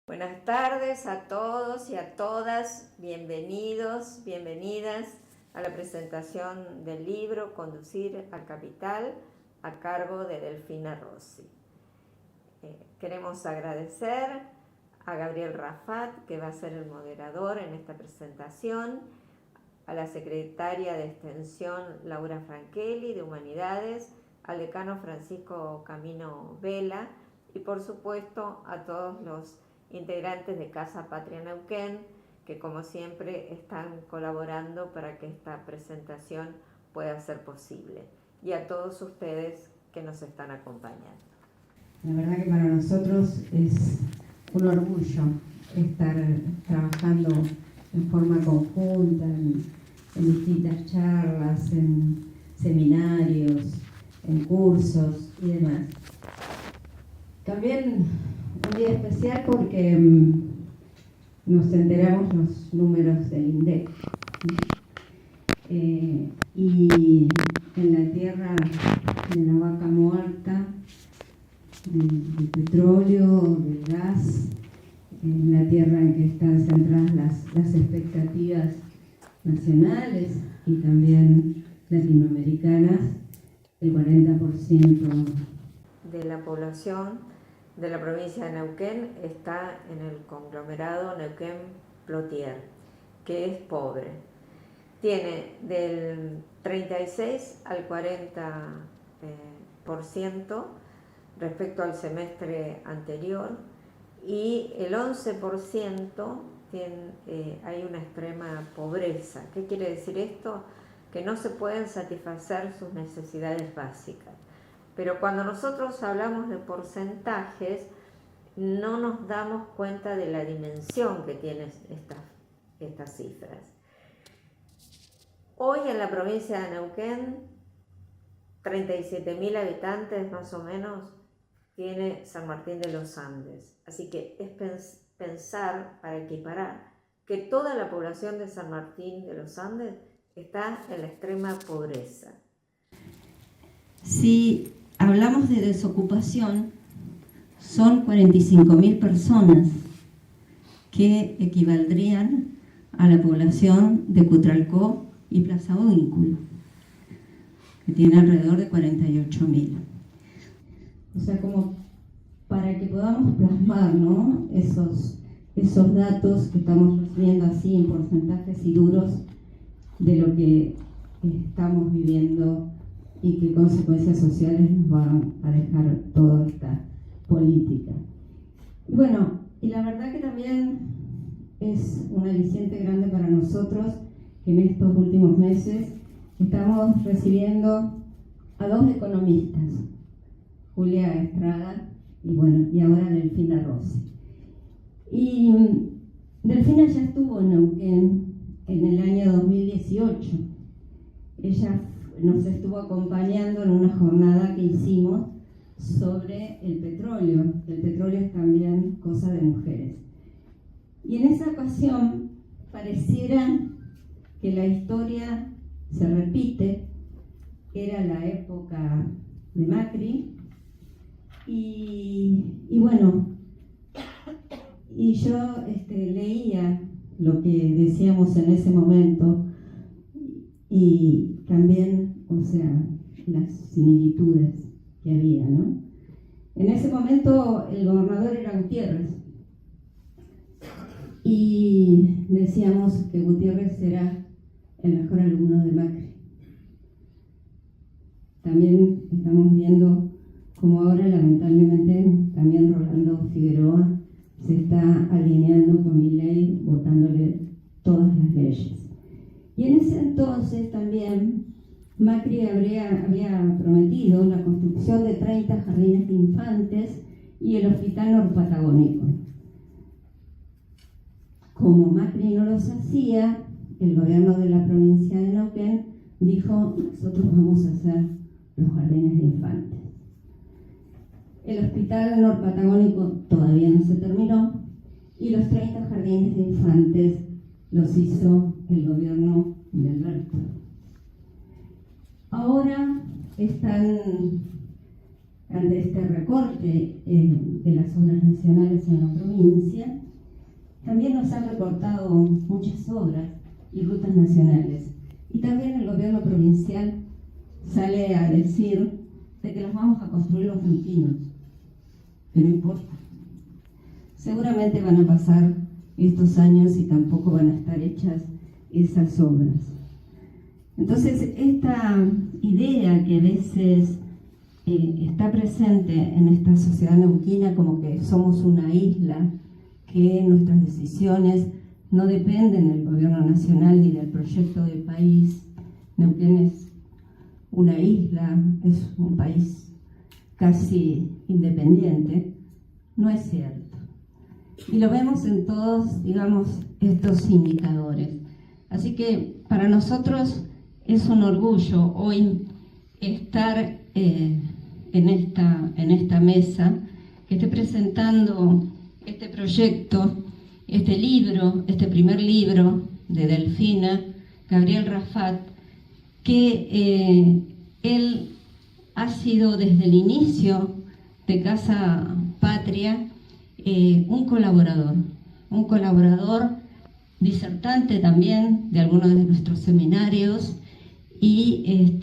Buenas tardes a todos y a todas, bienvenidos, bienvenidas a la presentación del libro Conducir al Capital a cargo de Delfina Rossi. Queremos agradecer a Gabriel Rafat, que va a ser el moderador en esta presentación, a la secretaria de Extensión Laura Franchelli de Humanidades, al decano Francisco Camino Vela y por supuesto a todos los integrantes de Casa Patria Neuquén, que como siempre están colaborando para que esta presentación pueda ser posible, y a todos ustedes que nos están acompañando. La verdad que para nosotros es un orgullo estar trabajando en forma conjunta, en distintas charlas, en seminarios, en cursos y demás. También un día especial porque nos enteramos los números del INDEC. Y en la tierra de la vaca muerta, del petróleo, del gas, en la tierra en que están centradas las expectativas nacionales y también latinoamericanas, el 40% de la población de la provincia de Neuquén está en el conglomerado Neuquén-Plotier, que es pobre. Tiene del 36 al 40% respecto al semestre anterior, y el 11% hay una extrema pobreza. ¿Qué quiere decir esto? Que no se pueden satisfacer sus necesidades básicas. Pero cuando nosotros hablamos de porcentajes, no nos damos cuenta de la dimensión que tienen estas cifras. Hoy en la provincia de Neuquén, 37.000 habitantes más o menos tiene San Martín de los Andes. Así que es pensar, para equiparar, que toda la población de San Martín de los Andes está en la extrema pobreza. Si hablamos de desocupación, son 45.000 personas que equivaldrían a la población de Cutralcó y Plaza Vínculo, que tiene alrededor de 48.000. O sea, como para que podamos plasmar, ¿no?, esos datos que estamos recibiendo así en porcentajes y duros de lo que estamos viviendo y qué consecuencias sociales nos van a dejar toda esta política. Y bueno, y la verdad que también es un aliciente grande para nosotros que en estos últimos meses estamos recibiendo a dos economistas, Julia Estrada y ahora Delfina Rossi. Y Delfina ya estuvo en Neuquén en el año 2018. Ella nos estuvo acompañando en una jornada que hicimos sobre el petróleo. El petróleo es también cosa de mujeres. Y en esa ocasión pareciera que la historia se repite. Era la época de Macri y bueno, y yo leía lo que decíamos en ese momento y también, o sea, las similitudes que había, ¿no? En ese momento el gobernador era Gutiérrez y decíamos que Gutiérrez era el mejor alumno de Macri. También estamos viendo como ahora lamentablemente también Rolando Figueroa se está alineando con Milei, votándole todas las leyes. Y en ese entonces también Macri había prometido la construcción de 30 jardines de infantes y el hospital norpatagónico. Como Macri no los hacía, el gobierno de la provincia de Neuquén dijo: nosotros vamos a hacer los jardines de infantes. El hospital norpatagónico todavía no se terminó y los 30 jardines de infantes los hizo el gobierno de Alberto. Ahora están ante este recorte de las obras nacionales en la provincia, también nos han recortado muchas obras y rutas nacionales. Y también el gobierno provincial sale a decir de que las vamos a construir los vecinos, que no importa. Seguramente van a pasar estos años y tampoco van a estar hechas esas obras. Entonces, esta idea que a veces está presente en esta sociedad neuquina, como que somos una isla, que nuestras decisiones no dependen del gobierno nacional ni del proyecto de país. Neuquén es una isla, es un país casi independiente, no es cierto. Y lo vemos en todos, digamos, estos indicadores. Así que para nosotros es un orgullo hoy estar en esta mesa, que esté presentando este proyecto, este libro, este primer libro de Delfina, Gabriel Rafat, que él ha sido desde el inicio de Casa Patria un colaborador disertante también de algunos de nuestros seminarios y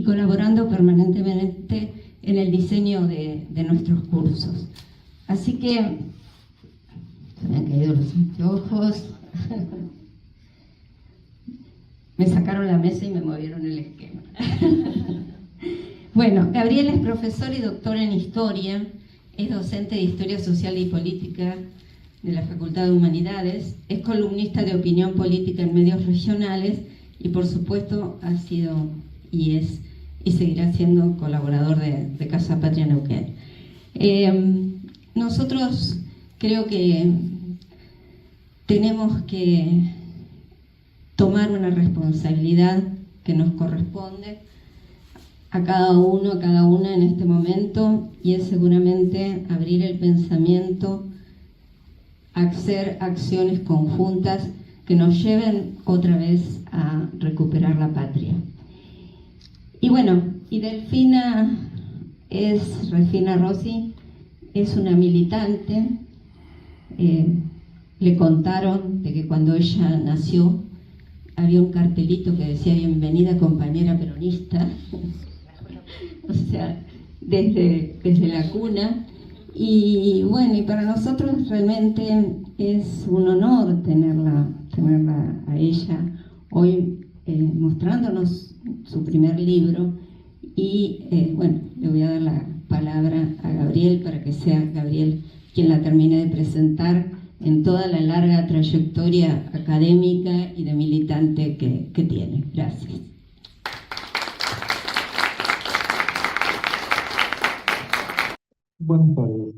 colaborando permanentemente en el diseño de nuestros cursos. Así que se me han caído los anteojos. Me sacaron la mesa y me movieron el esquema. Bueno, Gabriel es profesor y doctor en Historia, es docente de Historia Social y Política de la Facultad de Humanidades, es columnista de opinión política en medios regionales y, por supuesto, ha sido y es y seguirá siendo colaborador de Casa Patria Neuquén. Nosotros creo que tenemos que tomar una responsabilidad que nos corresponde a cada uno, a cada una en este momento, y es seguramente abrir el pensamiento, hacer acciones conjuntas que nos lleven otra vez a recuperar la patria. Y bueno, y Delfina Rossi, es una militante. Le contaron de que cuando ella nació había un cartelito que decía bienvenida compañera peronista, o sea, desde la cuna. Y bueno, y para nosotros realmente es un honor tenerla a ella hoy mostrándonos su primer libro. Y bueno, le voy a dar la palabra a Gabriel para que sea Gabriel quien la termine de presentar en toda la larga trayectoria académica y de militante que tiene. Gracias. Buenas tardes.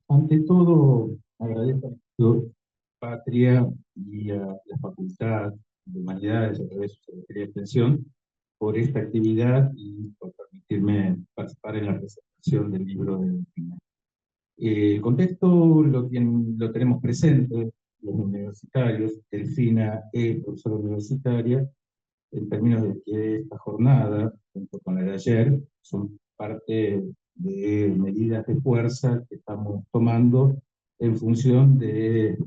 Ante todo, agradezco a Instituto Patria y a la Facultad de Humanidades a través de su Secretaría de Extensión por esta actividad y por permitirme participar en la presentación del libro de Delfina. El contexto lo tenemos presente, los universitarios. Delfina es profesora universitaria, en términos de que esta jornada, junto con la de ayer, son parte de medidas de fuerza que estamos tomando en función de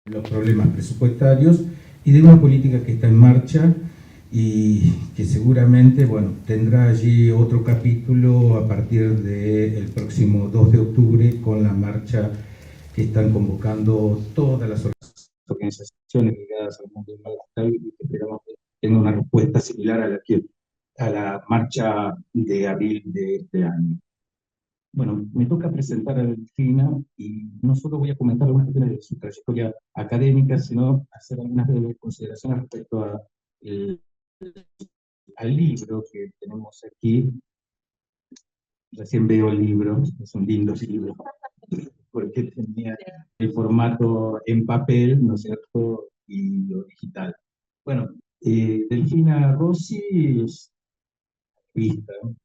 los problemas presupuestarios y de una política que está en marcha y que seguramente, bueno, tendrá allí otro capítulo a partir del próximo 2 de octubre con la marcha que están convocando todas las organizaciones ligadas al mundo del malestar, y que esperamos que tenga una respuesta similar a la marcha de abril de este año. Bueno, me toca presentar a Delfina y no solo voy a comentar algunas cuestiones de su trayectoria académica, sino hacer algunas breves consideraciones respecto al libro que tenemos aquí. Recién veo el libro, es un lindo libro, porque tenía el formato en papel, ¿no es cierto?, y lo digital. Bueno, Delfina Rossi es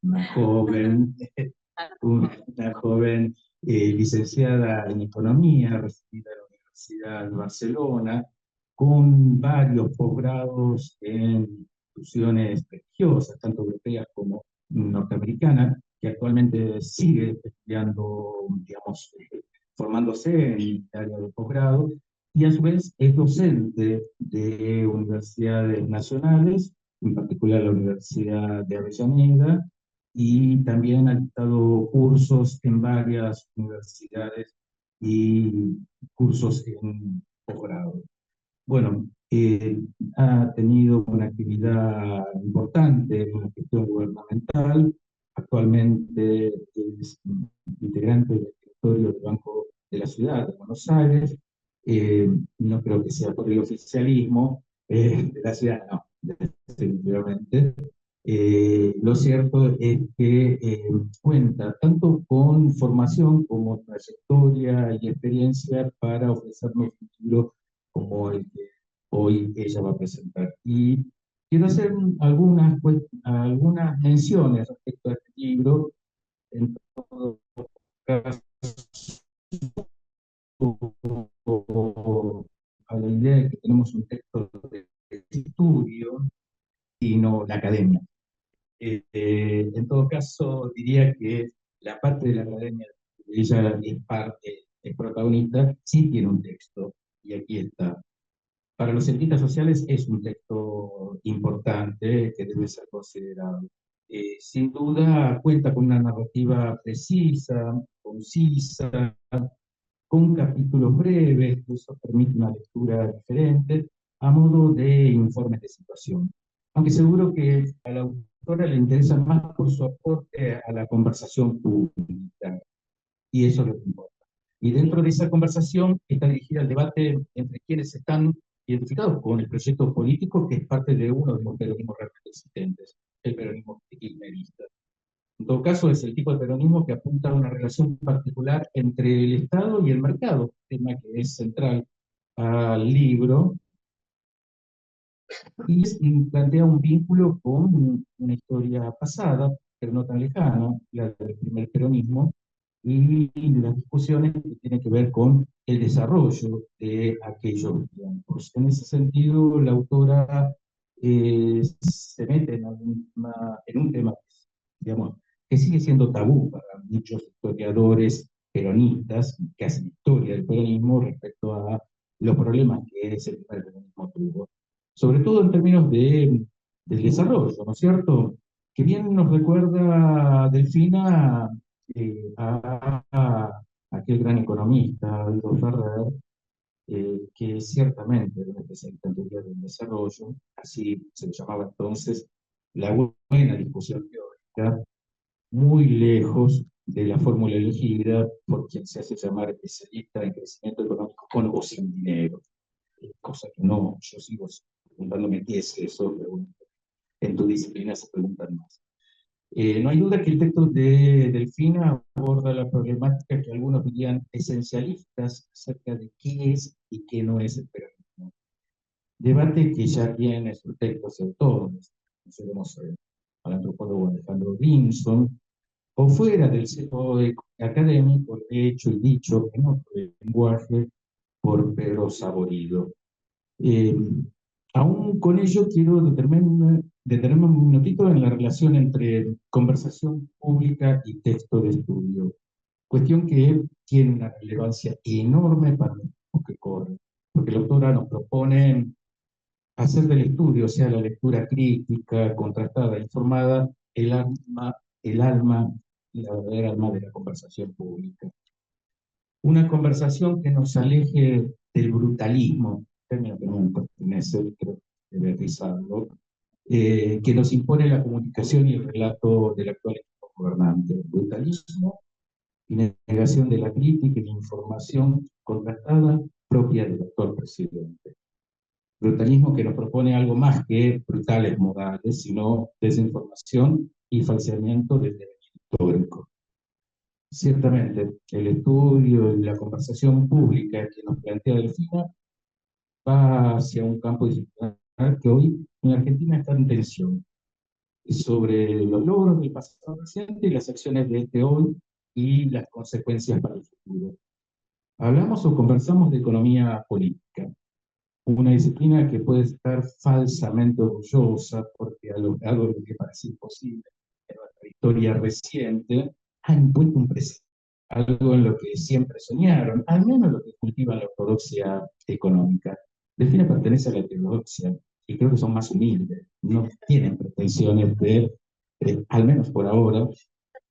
una joven, una joven licenciada en Economía, recibida en la Universidad de Barcelona, con varios posgrados en instituciones prestigiosas, tanto europeas como norteamericana, que actualmente sigue estudiando, digamos, formándose en el área de posgrado, y a su vez es docente de universidades nacionales, en particular la Universidad de Avellaneda, y también ha dictado cursos en varias universidades y cursos en posgrado. Bueno, ha tenido una actividad importante en la gestión gubernamental. Actualmente es integrante del directorio del Banco de la Ciudad de Buenos Aires. No creo que sea por el oficialismo de la ciudad, no, definitivamente. Lo cierto es que cuenta tanto con formación como trayectoria y experiencia para ofrecernos un futuro como el que hoy ella va a presentar. Y quiero hacer algunas menciones respecto a este libro. En todo caso, a la idea de que tenemos un texto de estudio y no la academia. En todo caso, diría que la parte de la academia, ella es parte, es protagonista, sí tiene un texto, y aquí está. Para los cientistas sociales es un texto importante que debe ser considerado. Sin duda cuenta con una narrativa precisa, concisa, con capítulos breves, que eso permite una lectura diferente, a modo de informes de situación. Aunque seguro que a la autora le interesa más por su aporte a la conversación pública, y eso es lo que importa. Y dentro de esa conversación está dirigida al debate entre quienes están identificados con el proyecto político, que es parte de uno de los peronismos realmente existentes, el peronismo kirchnerista. En todo caso, es el tipo de peronismo que apunta a una relación particular entre el Estado y el mercado, tema que es central al libro, y plantea un vínculo con una historia pasada, pero no tan lejana, la del primer peronismo, y las discusiones que tienen que ver con el desarrollo de aquellos tiempos. En ese sentido, la autora se mete en un tema, digamos, que sigue siendo tabú para muchos historiadores peronistas que hacen historia del peronismo respecto a los problemas que ese primer peronismo tuvo, sobre todo en términos del desarrollo, ¿no es cierto? Que bien nos recuerda Delfina a aquel gran economista, Aldo Ferrer, que ciertamente era un especialista en teoría del desarrollo, así se le llamaba entonces, la buena discusión teórica, muy lejos de la fórmula elegida por quien se hace llamar especialista en crecimiento económico con o sin dinero, cosa que no, yo sigo preguntándome qué es eso, pero bueno, en tu disciplina se preguntan más. No hay duda que el texto de Delfina aborda la problemática que algunos dirían esencialistas acerca de qué es y qué no es el peronismo. Debate que ya tiene sus textos autores, conocemos al antropólogo Alejandro Vinson, o fuera del centro académico, de hecho y dicho en otro lenguaje por Pedro Saborido. Eh, Aún con ello quiero detenerme un minutito en la relación entre conversación pública y texto de estudio, cuestión que tiene una relevancia enorme para el tiempo que corre, porque la autora nos propone hacer del estudio, o sea, la lectura crítica, contrastada, informada, el alma, la verdadera alma de la conversación pública. Una conversación que nos aleje del brutalismo, término que no me pertenece, creo que debe rizarlo, que nos impone la comunicación y el relato del actual equipo gobernante. Brutalismo y negación de la crítica y la información contrastada propia del actual presidente. Brutalismo que nos propone algo más que brutales modales, sino desinformación y falseamiento del devenir histórico. Ciertamente, el estudio y la conversación pública que nos plantea Delfina va hacia un campo disciplinar que hoy en Argentina está en tensión, sobre los logros del pasado reciente y las acciones de este hoy y las consecuencias para el futuro. Hablamos o conversamos de economía política, una disciplina que puede estar falsamente orgullosa porque ha logrado lo que parece imposible en nuestra historia reciente, ha impuesto un presente, algo en lo que siempre soñaron, al menos lo que cultiva la ortodoxia económica. Delfina pertenece a la heterodoxia y creo que son más humildes, no tienen pretensiones de, al menos por ahora,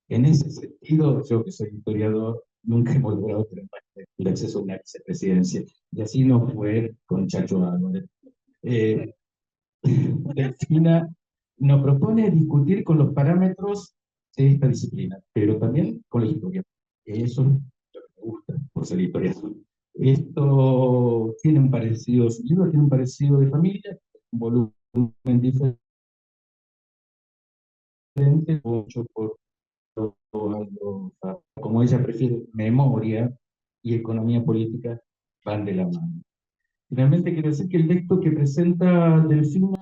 en ese sentido, yo que soy historiador, nunca hemos logrado tener el acceso a una vicepresidencia, y así no fue con Chacho Álvarez. Delfina nos propone discutir con los parámetros de esta disciplina, pero también con la historia. Eso es lo que me gusta por ser historiador. Esto tiene un parecido, su libro tiene un parecido de familia, un volumen diferente, mucho por como ella prefiere, memoria y economía política van de la mano. Finalmente quiero decir que el texto que presenta Delfina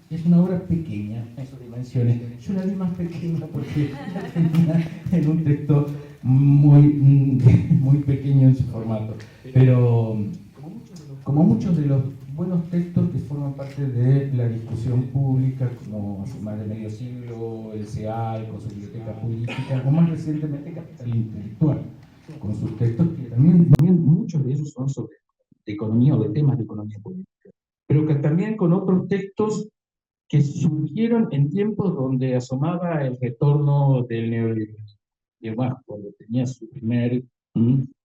es una obra pequeña en sus dimensiones. Yo la vi más pequeña porque la tenía en un texto muy pequeño en su formato. Pero como muchos de los buenos textos que forman parte de la discusión pública, como hace más de medio siglo el CEAL con su biblioteca política, o más recientemente Capital Intelectual, con sus textos que también muchos de ellos son sobre economía o de temas de economía política, pero que también con otros textos que surgieron en tiempos donde asomaba el retorno del neoliberalismo. Y bueno, cuando tenía su primer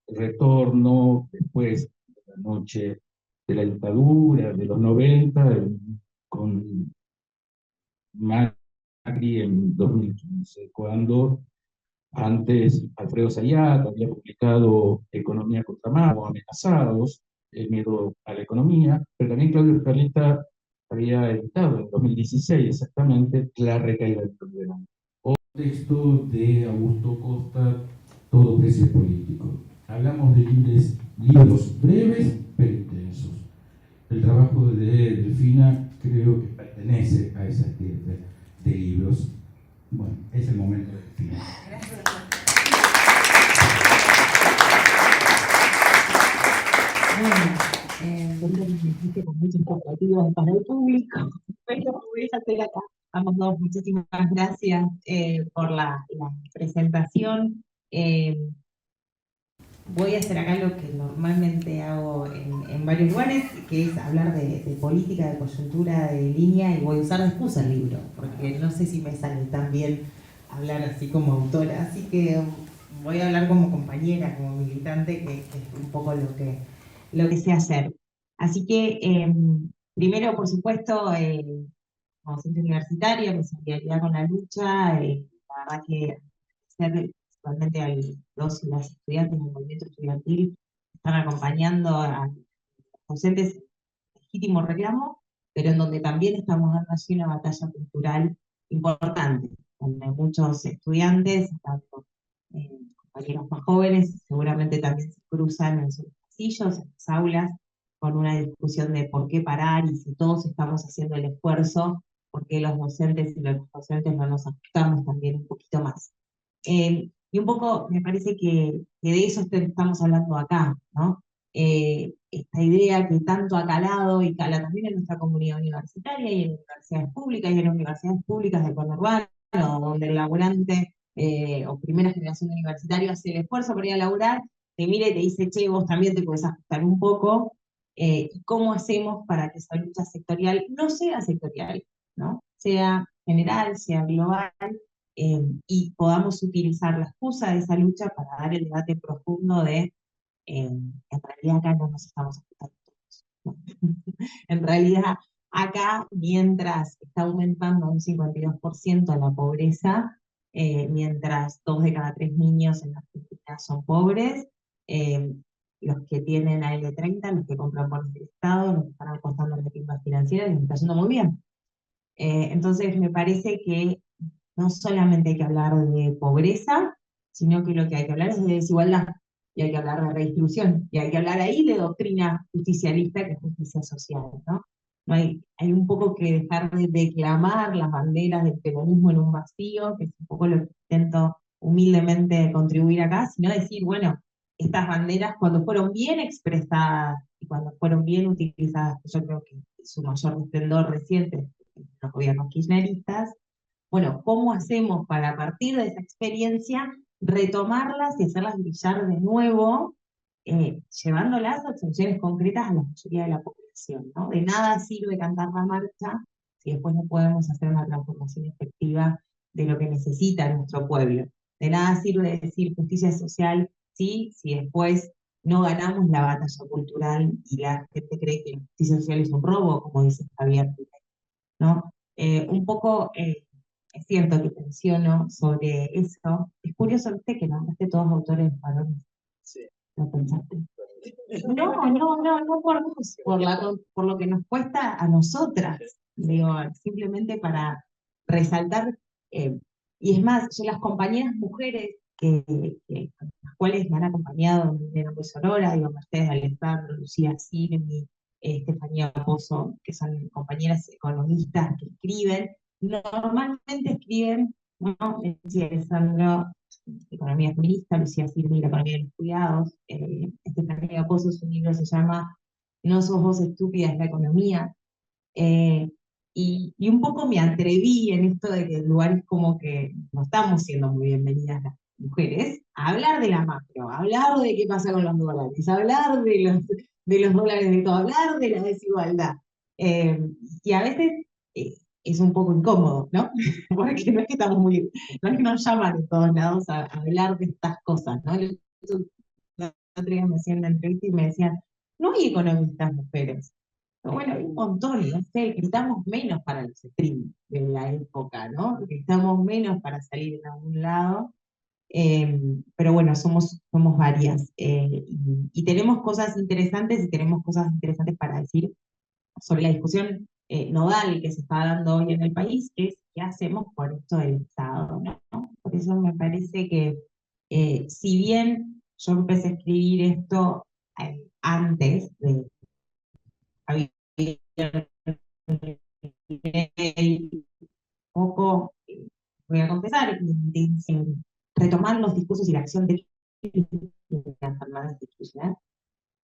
retorno después de la noche de la dictadura, de los 90, con Macri en 2015, cuando antes Alfredo Zayat había publicado Economía contra Mago, Amenazados, el miedo a la economía, pero también Claudio Perlita había editado en 2016 exactamente La recaída del programa. Texto de Augusto Costa, Todo precio político. Hablamos de libros breves pero intensos. El trabajo de Delfina creo que pertenece a esa estirpe de libros. Bueno, es el momento del final. Bueno, con muchas expectativas para el público, pero voy a hacer acá. Ambos dos, muchísimas gracias por la presentación. Voy a hacer acá lo que normalmente hago en varios lugares, que es hablar de política, de coyuntura, de línea, y voy a usar de excusa el libro, porque no sé si me sale tan bien hablar así como autora, así que voy a hablar como compañera, como militante, que es un poco lo que sé hacer. Así que, primero, por supuesto, como docente universitaria, mi solidaridad con la lucha, la verdad que principalmente a los y las estudiantes del movimiento estudiantil están acompañando a los docentes en legítimo reclamo, pero en donde también estamos dando así una batalla cultural importante, donde muchos estudiantes, tanto compañeros más jóvenes, seguramente también se cruzan en sus pasillos, en las aulas, con una discusión de por qué parar y si todos estamos haciendo el esfuerzo, por qué los docentes y los docentes no nos ajustamos también un poquito más. Y un poco me parece que de eso estamos hablando acá, ¿no? Esta idea que tanto ha calado y cala también en nuestra comunidad universitaria y en universidades públicas y en universidades públicas de conurbano, donde el laburante o primera generación universitaria hace el esfuerzo por ir a laburar, te mira y te dice, che, vos también te podés ajustar un poco, y cómo hacemos para que esa lucha sectorial no sea sectorial, ¿no? Sea general, sea global, y podamos utilizar la excusa de esa lucha para dar el debate profundo de en realidad acá no nos estamos afectando todos, ¿no? En realidad acá, mientras está aumentando un 52% la pobreza, mientras 2 de cada 3 niños en la Argentina son pobres, los que tienen AL30, los que compran bonos del Estado, los que están apostando en la timba financiera, les está yendo muy bien. Entonces me parece que no solamente hay que hablar de pobreza, sino que lo que hay que hablar es de desigualdad, y hay que hablar de redistribución, y hay que hablar ahí de doctrina justicialista, que es justicia social, ¿no? No hay un poco que dejar de declamar las banderas del peronismo en un vacío, que es un poco lo que intento humildemente contribuir acá, sino decir, bueno, estas banderas cuando fueron bien expresadas y cuando fueron bien utilizadas, que yo creo que su mayor esplendor reciente, los gobiernos kirchneristas, bueno, ¿cómo hacemos para a partir de esa experiencia retomarlas y hacerlas brillar de nuevo, llevándolas a soluciones concretas a la mayoría de la población, ¿no? De nada sirve cantar la marcha si después no podemos hacer una transformación efectiva de lo que necesita nuestro pueblo. De nada sirve decir justicia social, sí, si después no ganamos la batalla cultural y la gente cree que la justicia social es un robo, como dice Javier, ¿no? Un poco es cierto que menciono sobre eso. Es curioso, ¿viste? Que nombraste todos autores varones. Sí. ¿Lo pensaste? No por lo que nos cuesta a nosotras, digo, simplemente para resaltar, y es más, yo las compañeras mujeres con las cuales me han acompañado en Amor Sorora, digo, Mercedes Alessandro, Lucía Silmi, Estefanía Pozo, que son compañeras economistas que escriben, normalmente escriben, ¿no? Lucía Alessandro, economía feminista, Lucía Silmi, la economía de los cuidados, Estefanía Pozo, su libro se llama No sos vos estúpida, es la economía, y un poco me atreví en esto de que en lugares como que no estamos siendo muy bienvenidas las mujeres, a hablar de la macro, a hablar de qué pasa con los dólares, a hablar de los dólares de todo, hablar de la desigualdad. Eh, y a veces es un poco incómodo, ¿no? Porque no es que estamos muy, no es que nos llaman de todos lados a hablar de estas cosas, ¿no? La otra día me hacían una entrevista y me decían, no hay economistas mujeres. Pero bueno, hay un montón, no sé, gritamos menos para los streams de la época, ¿no? Gritamos menos para salir en algún lado, pero bueno, somos varias, y tenemos cosas interesantes para decir sobre la discusión nodal que se está dando hoy en el país, que es qué hacemos por esto del Estado, ¿no? Por eso me parece que si bien yo empecé a escribir esto antes de un poco, voy a confesar, de retomar los discursos y la acción de la enfermedad institucional,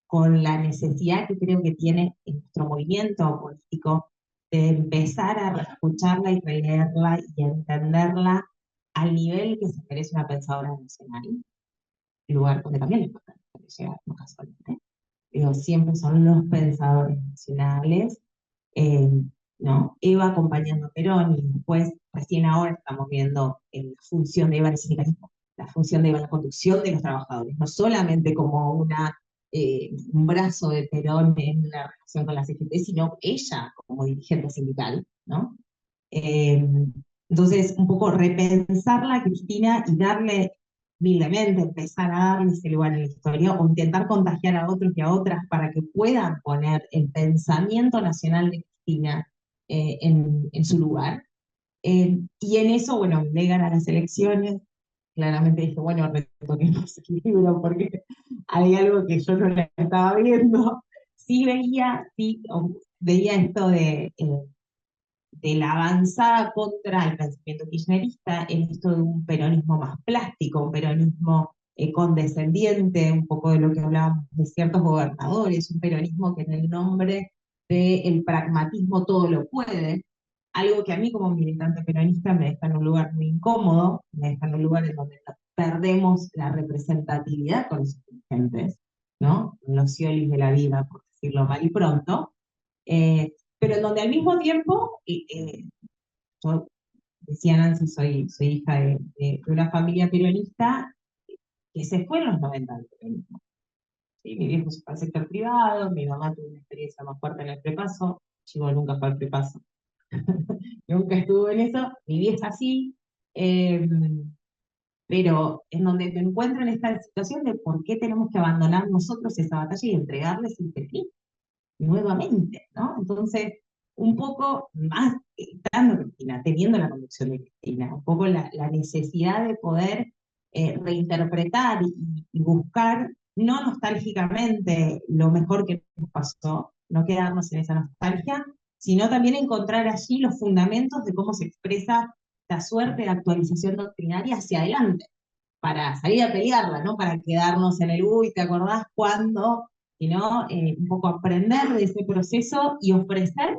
con la necesidad que creo que tiene nuestro movimiento político de empezar a escucharla y releerla y entenderla al nivel que se merece una pensadora nacional, lugar donde también es importante llegar, no casualmente. Digo, siempre son los pensadores nacionales, eh, ¿no? Eva acompañando a Perón, y después, recién ahora estamos viendo la función de Eva en el sindicalismo, la función de Eva en la conducción de los trabajadores, no solamente como un brazo de Perón en la relación con la CGT, sino ella como dirigente sindical, ¿no? Eh, entonces, un poco repensarla a Cristina y darle, humildemente, empezar a darle ese lugar en la historia, o intentar contagiar a otros y a otras para que puedan poner el pensamiento nacional de Cristina en su lugar. Y en eso, bueno, le ganan las elecciones. Claramente dije, bueno, retoquemos el libro porque hay algo que yo no la estaba viendo. Veía esto de la avanzada contra el pensamiento kirchnerista en esto de un peronismo más plástico, un peronismo condescendiente, un poco de lo que hablábamos de ciertos gobernadores, un peronismo que en el nombre del pragmatismo todo lo puede, algo que a mí como militante peronista me deja en un lugar muy incómodo, me deja en un lugar en donde perdemos la representatividad con los dirigentes, ¿no? Los Sciollis de la vida, por decirlo mal y pronto, pero en donde al mismo tiempo, yo decía Nancy, soy hija de una familia peronista que se fue en los 90 del peronismo. ¿Sí? Mi viejo se fue al sector privado, mi mamá tuvo una experiencia más fuerte en el prepaso, Chivo nunca fue al prepaso, nunca estuvo en eso, mi vieja sí, eh, pero en donde me encuentro en esta situación de por qué tenemos que abandonar nosotros esa batalla y entregarles el peronismo nuevamente, ¿no? Entonces, un poco más, estando Cristina, teniendo la conducción de Cristina, un poco la necesidad de poder reinterpretar y buscar, no nostálgicamente, lo mejor que nos pasó, no quedarnos en esa nostalgia, sino también encontrar allí los fundamentos de cómo se expresa la suerte de actualización doctrinaria hacia adelante, para salir a pelearla, no para quedarnos en el uy, ¿te acordás cuándo? Sino un poco aprender de ese proceso y ofrecer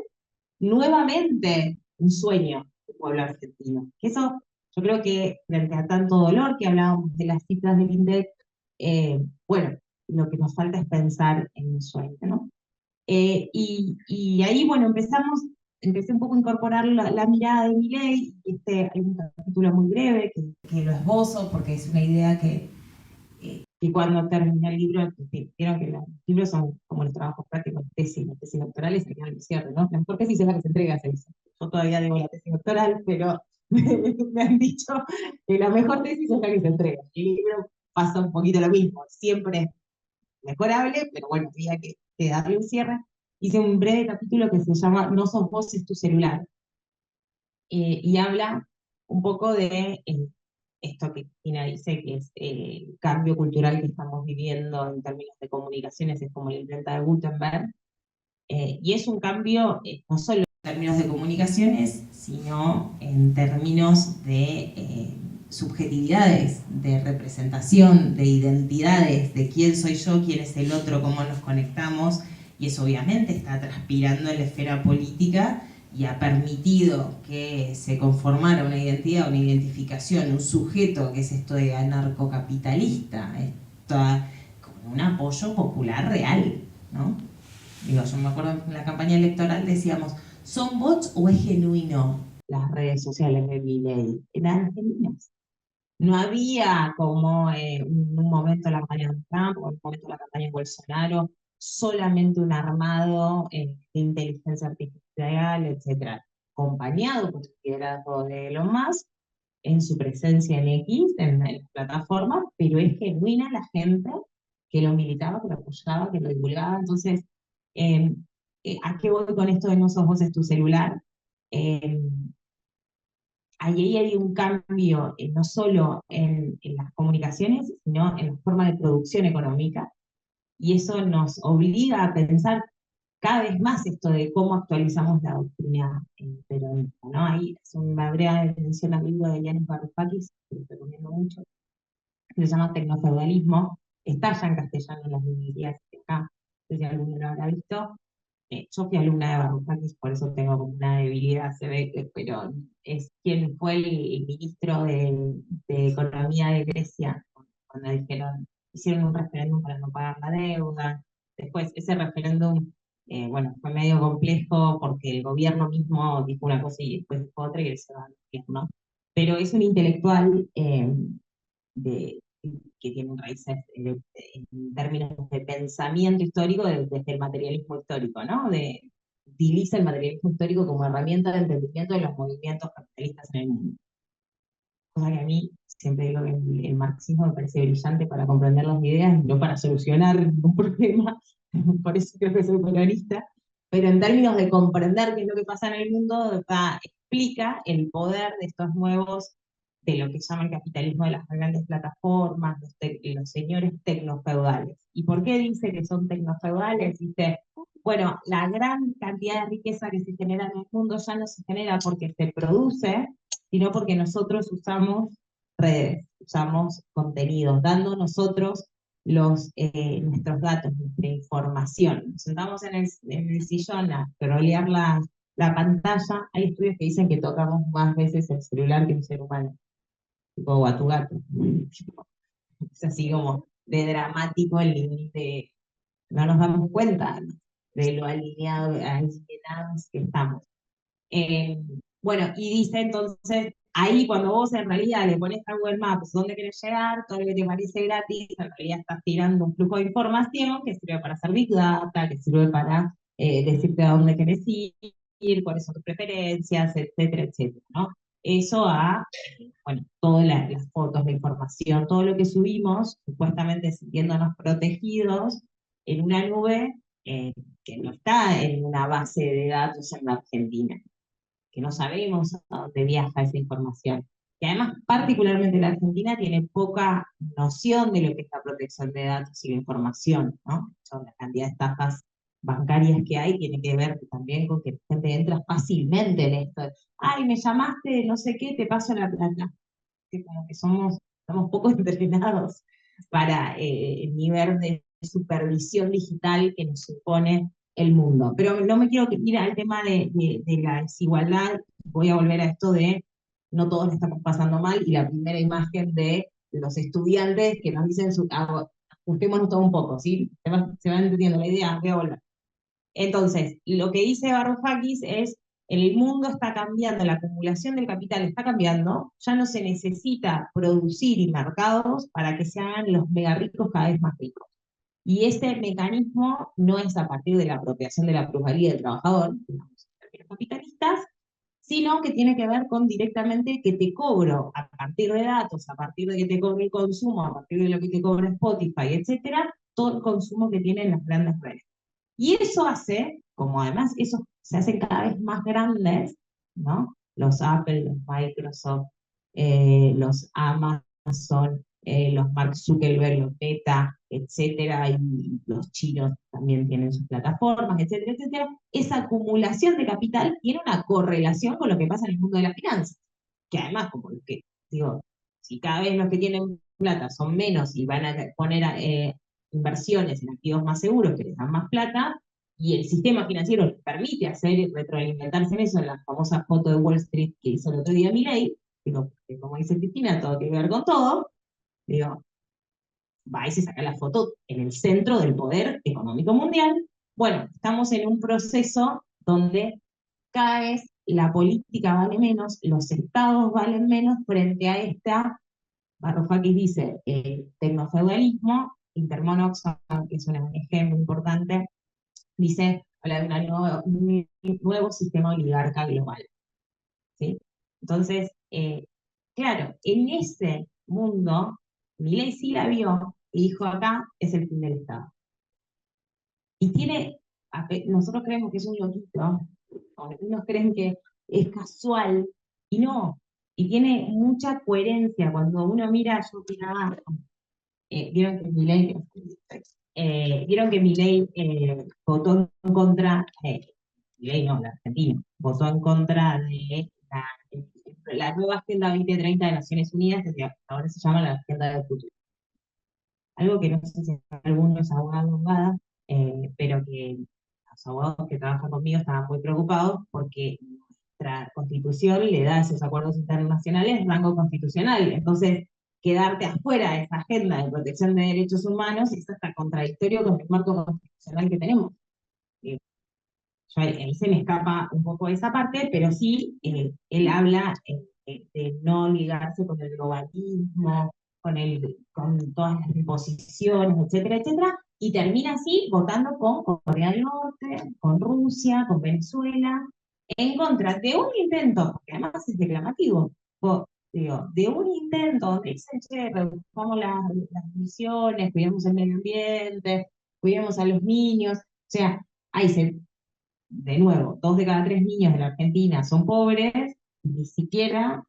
nuevamente un sueño, del pueblo argentino. Que eso, yo creo que frente a tanto dolor que hablábamos de las cifras del INDEC, bueno, lo que nos falta es pensar en un sueño, ¿no? Y ahí, bueno, empecé un poco a incorporar la mirada de Milei, y hay un capítulo muy breve que lo esbozo, porque es una idea que cuando terminé el libro, vieron que los libros son como los trabajos prácticos, tesis doctorales, se quedan al cierre, ¿no? La mejor tesis es la que se entrega, se dice. Yo todavía debo la tesis doctoral, pero me han dicho que la mejor tesis es la que se entrega. El libro pasa un poquito lo mismo, siempre es mejorable, pero bueno, había que darle un cierre. Hice un breve capítulo que se llama No sos vos, es tu celular, y habla un poco de esto que Cristina dice, que es el cambio cultural que estamos viviendo en términos de comunicaciones, es como la imprenta de Gutenberg, y es un cambio no solo en términos de comunicaciones, sino en términos de subjetividades, de representación, de identidades, de quién soy yo, quién es el otro, cómo nos conectamos, y eso obviamente está transpirando en la esfera política y ha permitido que se conformara una identidad, una identificación, un sujeto, que es esto de anarcocapitalista, como un apoyo popular real, ¿no? Digo, yo me acuerdo en la campaña electoral decíamos, ¿son bots o es genuino? Las redes sociales de Milei eran genuinas. No había como en un momento la campaña de Trump o en un momento la campaña de Bolsonaro solamente un armado de inteligencia artificial, etcétera, acompañado por el liderazgo de Elon Musk en su presencia en X, en la plataforma, pero es genuina la gente que lo militaba, que lo apoyaba, que lo divulgaba. Entonces, eh, ¿a qué voy con esto de no sos vos, es tu celular? Eh, Ahí hay un cambio no solo en las comunicaciones, sino en la forma de producción económica, y eso nos obliga a pensar cada vez más esto de cómo actualizamos la doctrina peronista, ¿no? Ahí es una breve mención al libro de Yanis Varoufakis, que lo recomiendo mucho, que se llama Tecnofeudalismo, está ya en castellano en las librerías de acá, no sé si alguno lo habrá visto. Yo fui alumna de Varoufakis, por eso tengo como una debilidad, se ve, pero es quien fue el ministro de Economía de Grecia, cuando hicieron un referéndum para no pagar la deuda. Después, ese referéndum, bueno, fue medio complejo porque el gobierno mismo dijo una cosa y después dijo otra y se va al infierno. Pero es un intelectual de, que tiene raíces en términos de pensamiento histórico desde el materialismo histórico, ¿no? Utiliza el materialismo histórico como herramienta de entendimiento de los movimientos capitalistas en el mundo. Cosa que a mí, siempre digo que el marxismo me parece brillante para comprender las ideas, no para solucionar ningún problema, por eso creo que soy peronista, pero en términos de comprender qué es lo que pasa en el mundo, explica el poder de estos nuevos, de lo que llama el capitalismo de las grandes plataformas, los señores tecnofeudales. ¿Y por qué dice que son tecnofeudales? Dice, bueno, la gran cantidad de riqueza que se genera en el mundo ya no se genera porque se produce, sino porque nosotros usamos redes, usamos contenidos, dando nosotros nuestros datos, nuestra información. Nos sentamos en el sillón a scrollear la pantalla. Hay estudios que dicen que tocamos más veces el celular que un ser humano, tipo a tu gato. Es así como de dramático el límite, no nos damos cuenta, ¿no?, de lo alineados que estamos. Bueno, y dice entonces, ahí cuando vos en realidad le pones a Google Maps dónde querés llegar, todo lo que te parece gratis, en realidad estás tirando un flujo de información que sirve para hacer Big Data, que sirve para decirte a dónde querés ir, cuáles son tus preferencias, etcétera, etcétera, ¿no? Eso bueno, todas las fotos, la información, todo lo que subimos, supuestamente sintiéndonos protegidos en una nube que no está en una base de datos en la Argentina, que no sabemos a dónde viaja esa información. Y además, particularmente la Argentina tiene poca noción de lo que es la protección de datos y de información, ¿no? La cantidad de estafas bancarias que hay tiene que ver también con que la gente entra fácilmente en esto. Ay, me llamaste, no sé qué, te paso la plata. Que como que estamos poco entrenados para el nivel de supervisión digital que nos supone el mundo. Pero no me quiero ir al tema de la desigualdad, voy a volver a esto de no todos le estamos pasando mal, y la primera imagen de los estudiantes que nos dicen, ajustémonos todo un poco, ¿sí? Se van entendiendo la idea, voy a volver. Entonces, lo que dice Varoufakis es, el mundo está cambiando, la acumulación del capital está cambiando, ya no se necesita producir y mercados para que se hagan los mega ricos cada vez más ricos. Y este mecanismo no es a partir de la apropiación de la plusvalía del trabajador, digamos, en términos capitalistas, sino que tiene que ver con directamente que te cobro a partir de datos, a partir de que te cobro el consumo, a partir de lo que te cobra Spotify, etcétera, todo el consumo que tienen las grandes redes. Y eso hace, como además eso se hacen cada vez más grandes, ¿no? Los Apple, los Microsoft, los Amazon, los Mark Zuckerberg, los Meta, etcétera, y los chinos también tienen sus plataformas, etcétera, etcétera. Esa acumulación de capital tiene una correlación con lo que pasa en el mundo de las finanzas, que además, como lo que digo, si cada vez los que tienen plata son menos y van a poner inversiones en activos más seguros que les dan más plata, y el sistema financiero les permite hacer y retroalimentarse en eso, en la famosa foto de Wall Street que hizo el otro día Milei, digo, porque como dice Cristina, todo tiene que ver con todo, digo, va y se saca la foto en el centro del poder económico mundial. Bueno, estamos en un proceso donde cada vez la política vale menos, los estados valen menos frente a esta, Varoufakis dice, tecnofeudalismo. Intermon Oxfam, que es un ejemplo importante, dice, habla de un nuevo sistema oligarca global, ¿sí? Entonces, claro, en ese mundo, Milei sí la vio y dijo, acá es el fin del Estado. Y tiene, nosotros creemos que es un loquito, algunos creen que es casual, y no, y tiene mucha coherencia. Cuando uno mira, yo opinaba, vieron que Milei votó en contra, Milei no, la Argentina, votó en contra de la nueva Agenda 2030 de Naciones Unidas, que ahora se llama la Agenda del Futuro. Algo que no sé si alguno es abogado o abogada, pero que los abogados que trabajan conmigo estaban muy preocupados porque nuestra Constitución le da a esos acuerdos internacionales rango constitucional. Entonces, quedarte afuera de esa agenda de protección de derechos humanos es hasta contradictorio con el marco constitucional que tenemos. Ahí se me escapa un poco esa parte, pero sí, él habla de no ligarse con el globalismo, con todas las imposiciones, etcétera, etcétera, y termina así votando con Corea del Norte, con Rusia, con Venezuela, en contra de un intento, porque además es declamativo, digo, de un intento donde dicen, che, reduzcamos las emisiones, cuidemos el medio ambiente, cuidemos a los niños, o sea, ahí de nuevo, 2 de cada 3 niños de la Argentina son pobres, ni siquiera,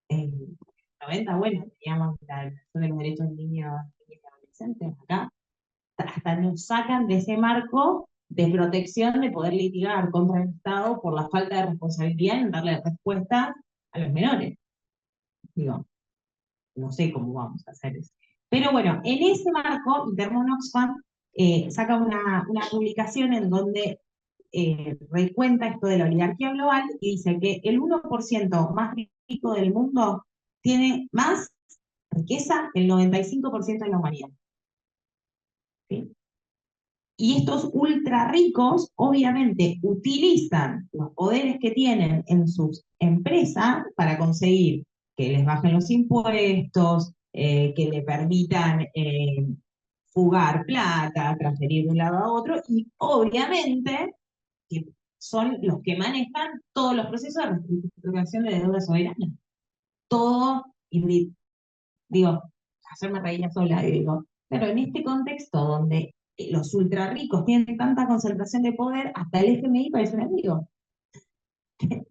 90, bueno, teníamos la Declaración de los Derechos de Niños y Adolescentes acá, hasta nos sacan de ese marco de protección de poder litigar contra el Estado por la falta de responsabilidad en darle respuesta a los menores. Digo, no sé cómo vamos a hacer eso. Pero bueno, en ese marco, Intermon Oxfam saca una publicación en donde recuenta esto de la oligarquía global y dice que el 1% más rico del mundo tiene más riqueza que el 95% de la humanidad. ¿Sí? Y estos ultra ricos, obviamente, utilizan los poderes que tienen en sus empresas para conseguir que les bajen los impuestos, que le permitan fugar plata, transferir de un lado a otro, y obviamente que son los que manejan todos los procesos de reestructuración de deuda soberana. Todo, y digo, hacerme reír sola, y digo, pero en este contexto donde los ultra ricos tienen tanta concentración de poder, hasta el FMI parece un enemigo.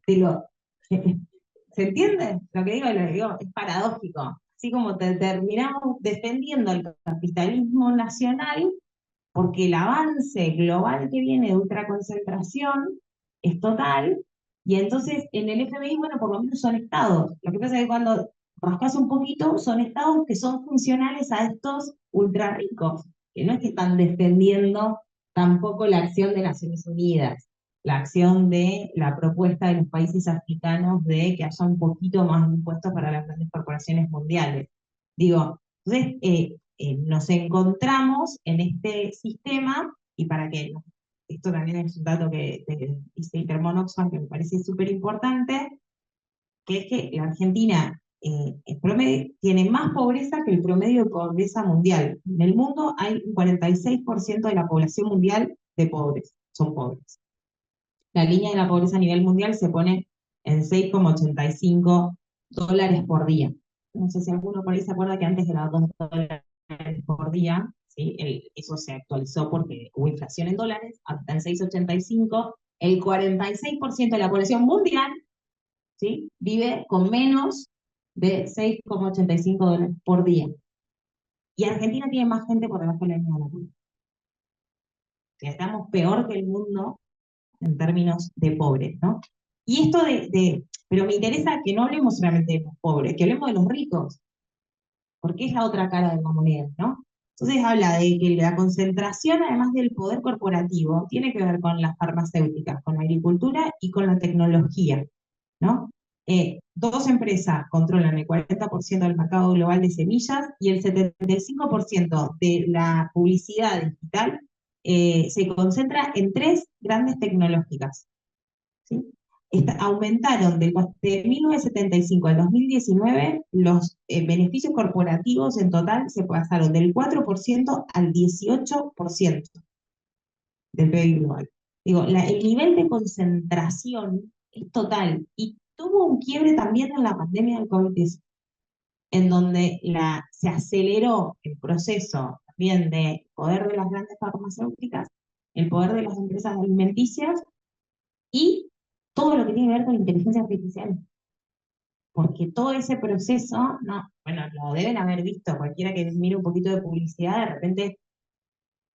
Digo, ¿se entiende lo que digo? Lo digo, es paradójico. Así como terminamos defendiendo el capitalismo nacional, porque el avance global que viene de ultraconcentración es total, y entonces en el FMI, bueno, por lo menos son estados. Lo que pasa es que cuando rascas un poquito, son estados que son funcionales a estos ultra ricos, que no es que están defendiendo tampoco la acción de Naciones Unidas, la acción de la propuesta de los países africanos de que haya un poquito más de impuestos para las grandes corporaciones mundiales. Digo, entonces nos encontramos en este sistema, y para que esto también es un dato que dice Intermon Oxfam que me parece súper importante, que es que la Argentina en promedio, tiene más pobreza que el promedio de pobreza mundial. En el mundo hay un 46% de la población mundial de pobres, son pobres. La línea de la pobreza a nivel mundial se pone en $6,85 por día. No sé si alguno por ahí se acuerda que antes era $2 por día, ¿sí? Eso se actualizó porque hubo inflación en dólares, hasta en 6,85. El 46% de la población mundial, ¿sí?, vive con menos de $6,85 por día. Y Argentina tiene más gente por debajo de la línea de la pobreza. O sea, estamos peor que el mundo en términos de pobres, ¿no? Y esto pero me interesa que no hablemos solamente de los pobres, que hablemos de los ricos, porque es la otra cara de la moneda, ¿no? Entonces habla de que la concentración, además del poder corporativo, tiene que ver con las farmacéuticas, con la agricultura y con la tecnología, ¿no? Dos empresas controlan el 40% del mercado global de semillas y el 75% de la publicidad digital se concentra en tres grandes tecnológicas, ¿sí? Aumentaron de 1975 al 2019 los beneficios corporativos en total se pasaron del 4% al 18% del PIB global. Digo, el nivel de concentración es total y tuvo un quiebre también en la pandemia del COVID-19, en donde se aceleró el proceso también de poder de las grandes farmacéuticas, el poder de las empresas alimenticias y todo lo que tiene que ver con inteligencia artificial. Porque todo ese proceso, no, bueno, lo deben haber visto, cualquiera que mire un poquito de publicidad, de repente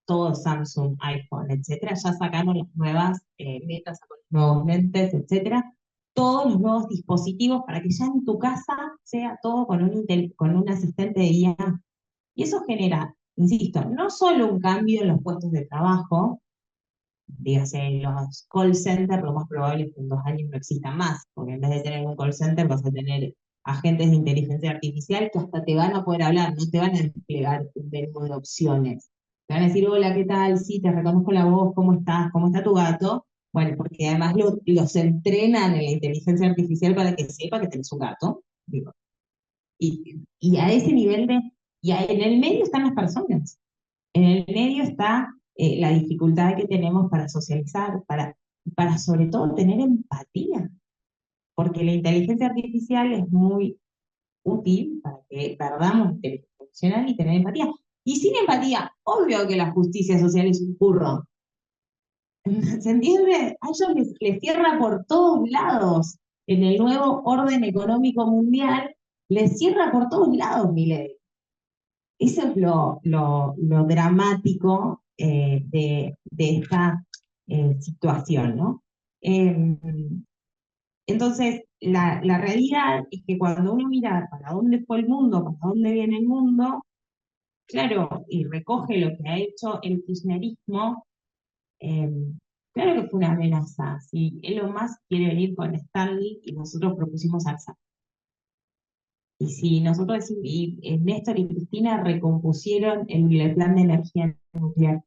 todo Samsung, iPhone, etcétera, ya sacaron las nuevas metas, los nuevos lentes, etcétera, todos los nuevos dispositivos para que ya en tu casa sea todo con un asistente de IA. Y eso genera, insisto, no solo un cambio en los puestos de trabajo, dígase, los call centers, lo más probable es que en 2 años no existan más, porque en vez de tener un call center vas a tener agentes de inteligencia artificial que hasta te van a poder hablar, no te van a desplegar un menú de opciones. Te van a decir, hola, ¿qué tal? Sí, te reconozco la voz, ¿cómo estás? ¿Cómo está tu gato? Bueno, porque además los entrenan en la inteligencia artificial para que sepa que tenés un gato, digo. Y a ese nivel en el medio están las personas. En el medio está la dificultad que tenemos para socializar, para sobre todo tener empatía, porque la inteligencia artificial es muy útil para que perdamos inteligencia emocional y tener empatía. Y sin empatía, obvio que la justicia social es un curro. ¿Se entiende? A ellos les cierra por todos lados. En el nuevo orden económico mundial, les cierra por todos lados, Milei. Eso es lo dramático de esta situación, ¿no? Entonces, la realidad es que cuando uno mira para dónde fue el mundo, para dónde viene el mundo, claro, y recoge lo que ha hecho el kirchnerismo, claro que fue una amenaza. Si Elon Musk quiere venir con Starlink y nosotros propusimos alza. Y si nosotros, y Néstor y Cristina recompusieron el plan de energía nuclear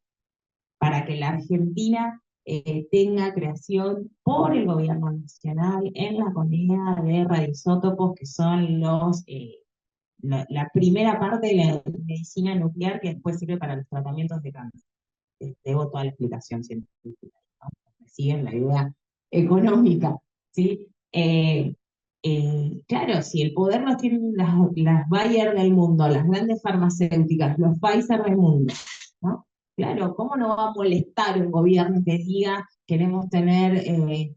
para que la Argentina tenga creación por el gobierno nacional en la moneda de radioisótopos, que son la primera parte de la medicina nuclear que después sirve para los tratamientos de cáncer. Debo toda la explicación científica, ¿no? Siguen la idea económica, ¿sí? Claro, si el poder los tienen las Bayer del mundo, las grandes farmacéuticas, los Pfizer del mundo, ¿no? Claro, ¿cómo no va a molestar un gobierno que diga queremos tener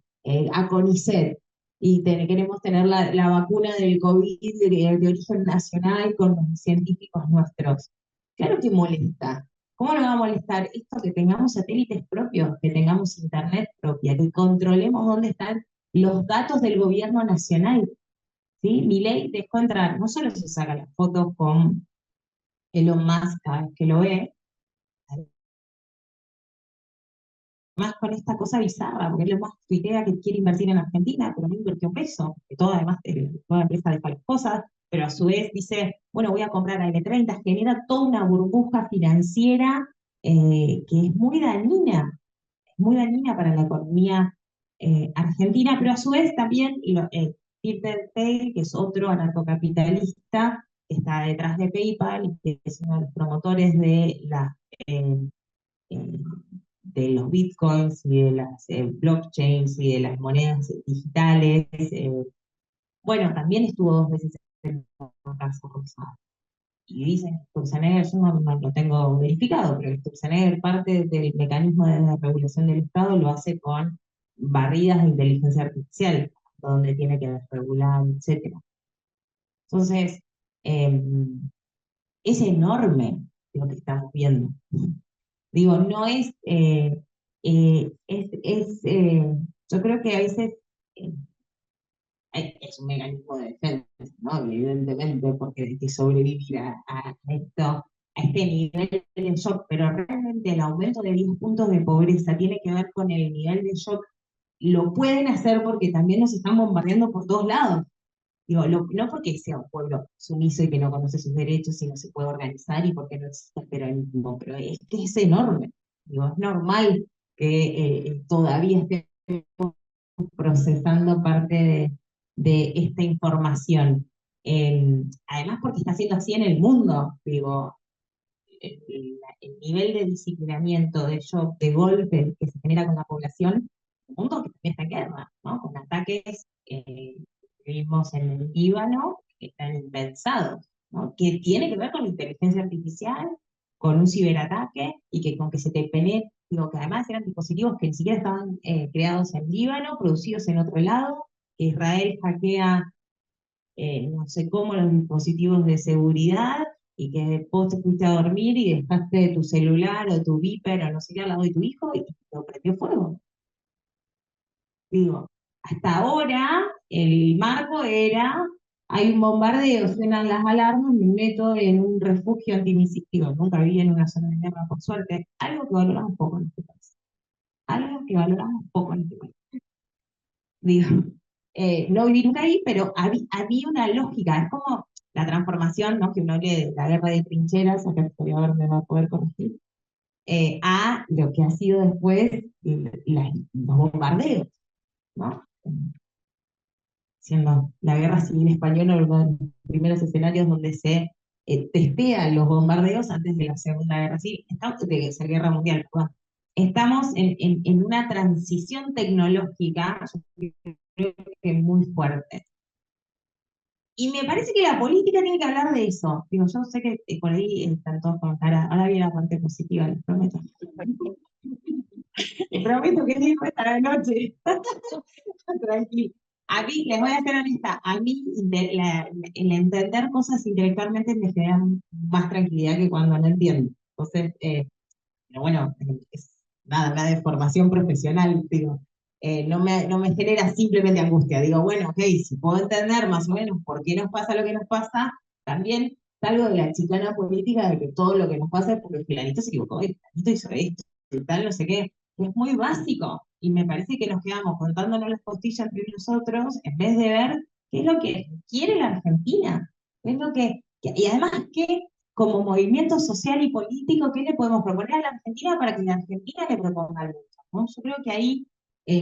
a CONICET y queremos tener la vacuna del COVID de origen nacional con los científicos nuestros? Claro que molesta. ¿Cómo no va a molestar esto que tengamos satélites propios, que tengamos internet propia, que controlemos dónde están los datos del gobierno nacional? ¿Sí? Milei dejó entrar, no solo se saca las fotos con Elon Musk cada vez que lo ve, más con esta cosa bizarra, porque es lo más tuitea que quiere invertir en Argentina, pero no invirtió un peso, que toda además toda empresa deja las cosas, pero a su vez dice, bueno, voy a comprar AM30, genera toda una burbuja financiera que es muy dañina para la economía argentina, pero a su vez también Peter Thiel, que es otro anarcocapitalista, que está detrás de PayPal y que es uno de los promotores eh, eh, de los bitcoins y de las blockchains y de las monedas digitales. Bueno, también estuvo 2 veces en la Casa Rosada. Y dicen que Sturzenegger, yo no lo tengo verificado, pero que Sturzenegger parte del mecanismo de regulación del Estado lo hace con barridas de inteligencia artificial, donde tiene que regular, etc. Entonces, eh, es enorme lo que estamos viendo. Digo, no es, yo creo que a veces eh, es un mecanismo de defensa, ¿no? Evidentemente, porque hay que sobrevivir a esto, a este nivel de shock, pero realmente el aumento de 10 puntos de pobreza tiene que ver con el nivel de shock. Lo pueden hacer porque también nos están bombardeando por todos lados. Digo, no porque sea un pueblo sumiso y que no conoce sus derechos y no se puede organizar y porque no existe el peronismo, pero es que es enorme. Digo, es normal que todavía estemos procesando parte de esta información. Además, porque está siendo así en el mundo. Digo, el nivel de disciplinamiento, de shock, de golpe que se genera con la población, un mundo que también está en guerra, ¿no? Con ataques que vimos en el Líbano, que están impensados, ¿no? Que tiene que ver con la inteligencia artificial, con un ciberataque, y que con que se te penetre, digo, que además eran dispositivos que ni siquiera estaban creados en Líbano, producidos en otro lado, que Israel hackea no sé cómo, los dispositivos de seguridad, y que vos te fuiste a dormir y dejaste tu celular o tu viper o no sé qué al lado de tu hijo y lo prendió fuego. Digo, hasta ahora el marco era, hay un bombardeo, suenan las alarmas, me meto en un refugio antimisiles. Nunca viví en una zona de guerra, por suerte, algo que valoramos poco en este país. Algo que valoramos poco en este país. Digo, no viví nunca ahí, pero había una lógica, es como la transformación, ¿no? Que uno lee de la guerra de trincheras, acá estoy a ver me va a poder corregir, a lo que ha sido después los bombardeos, ¿no? Siendo la guerra civil española uno de los primeros escenarios donde se testean los bombardeos antes de la Segunda Guerra Civil, de la Guerra Mundial, perdón. Estamos en una transición tecnológica, yo creo que muy fuerte. Y me parece que la política tiene que hablar de eso. Digo, yo sé que por ahí están todos con cara. Ahora viene la parte positiva, les prometo. Les prometo que digo esta la noche. Tranquilo. A mí, les voy a ser honesta, a mí el entender cosas intelectualmente me genera más tranquilidad que cuando no entiendo. Entonces, pero bueno, es nada, una deformación profesional, digo. No me genera simplemente angustia. Digo, bueno, ok, si puedo entender más o menos por qué nos pasa lo que nos pasa, también salgo de la chicana política de que todo lo que nos pasa es porque el fulanito se equivocó, el fulanito hizo esto, y tal, no sé qué. Es muy básico, y me parece que nos quedamos contándonos las costillas entre nosotros en vez de ver qué es lo que quiere la Argentina, qué es lo y además qué como movimiento social y político, ¿qué le podemos proponer a la Argentina para que la Argentina le proponga algo? ¿No? Yo creo que ahí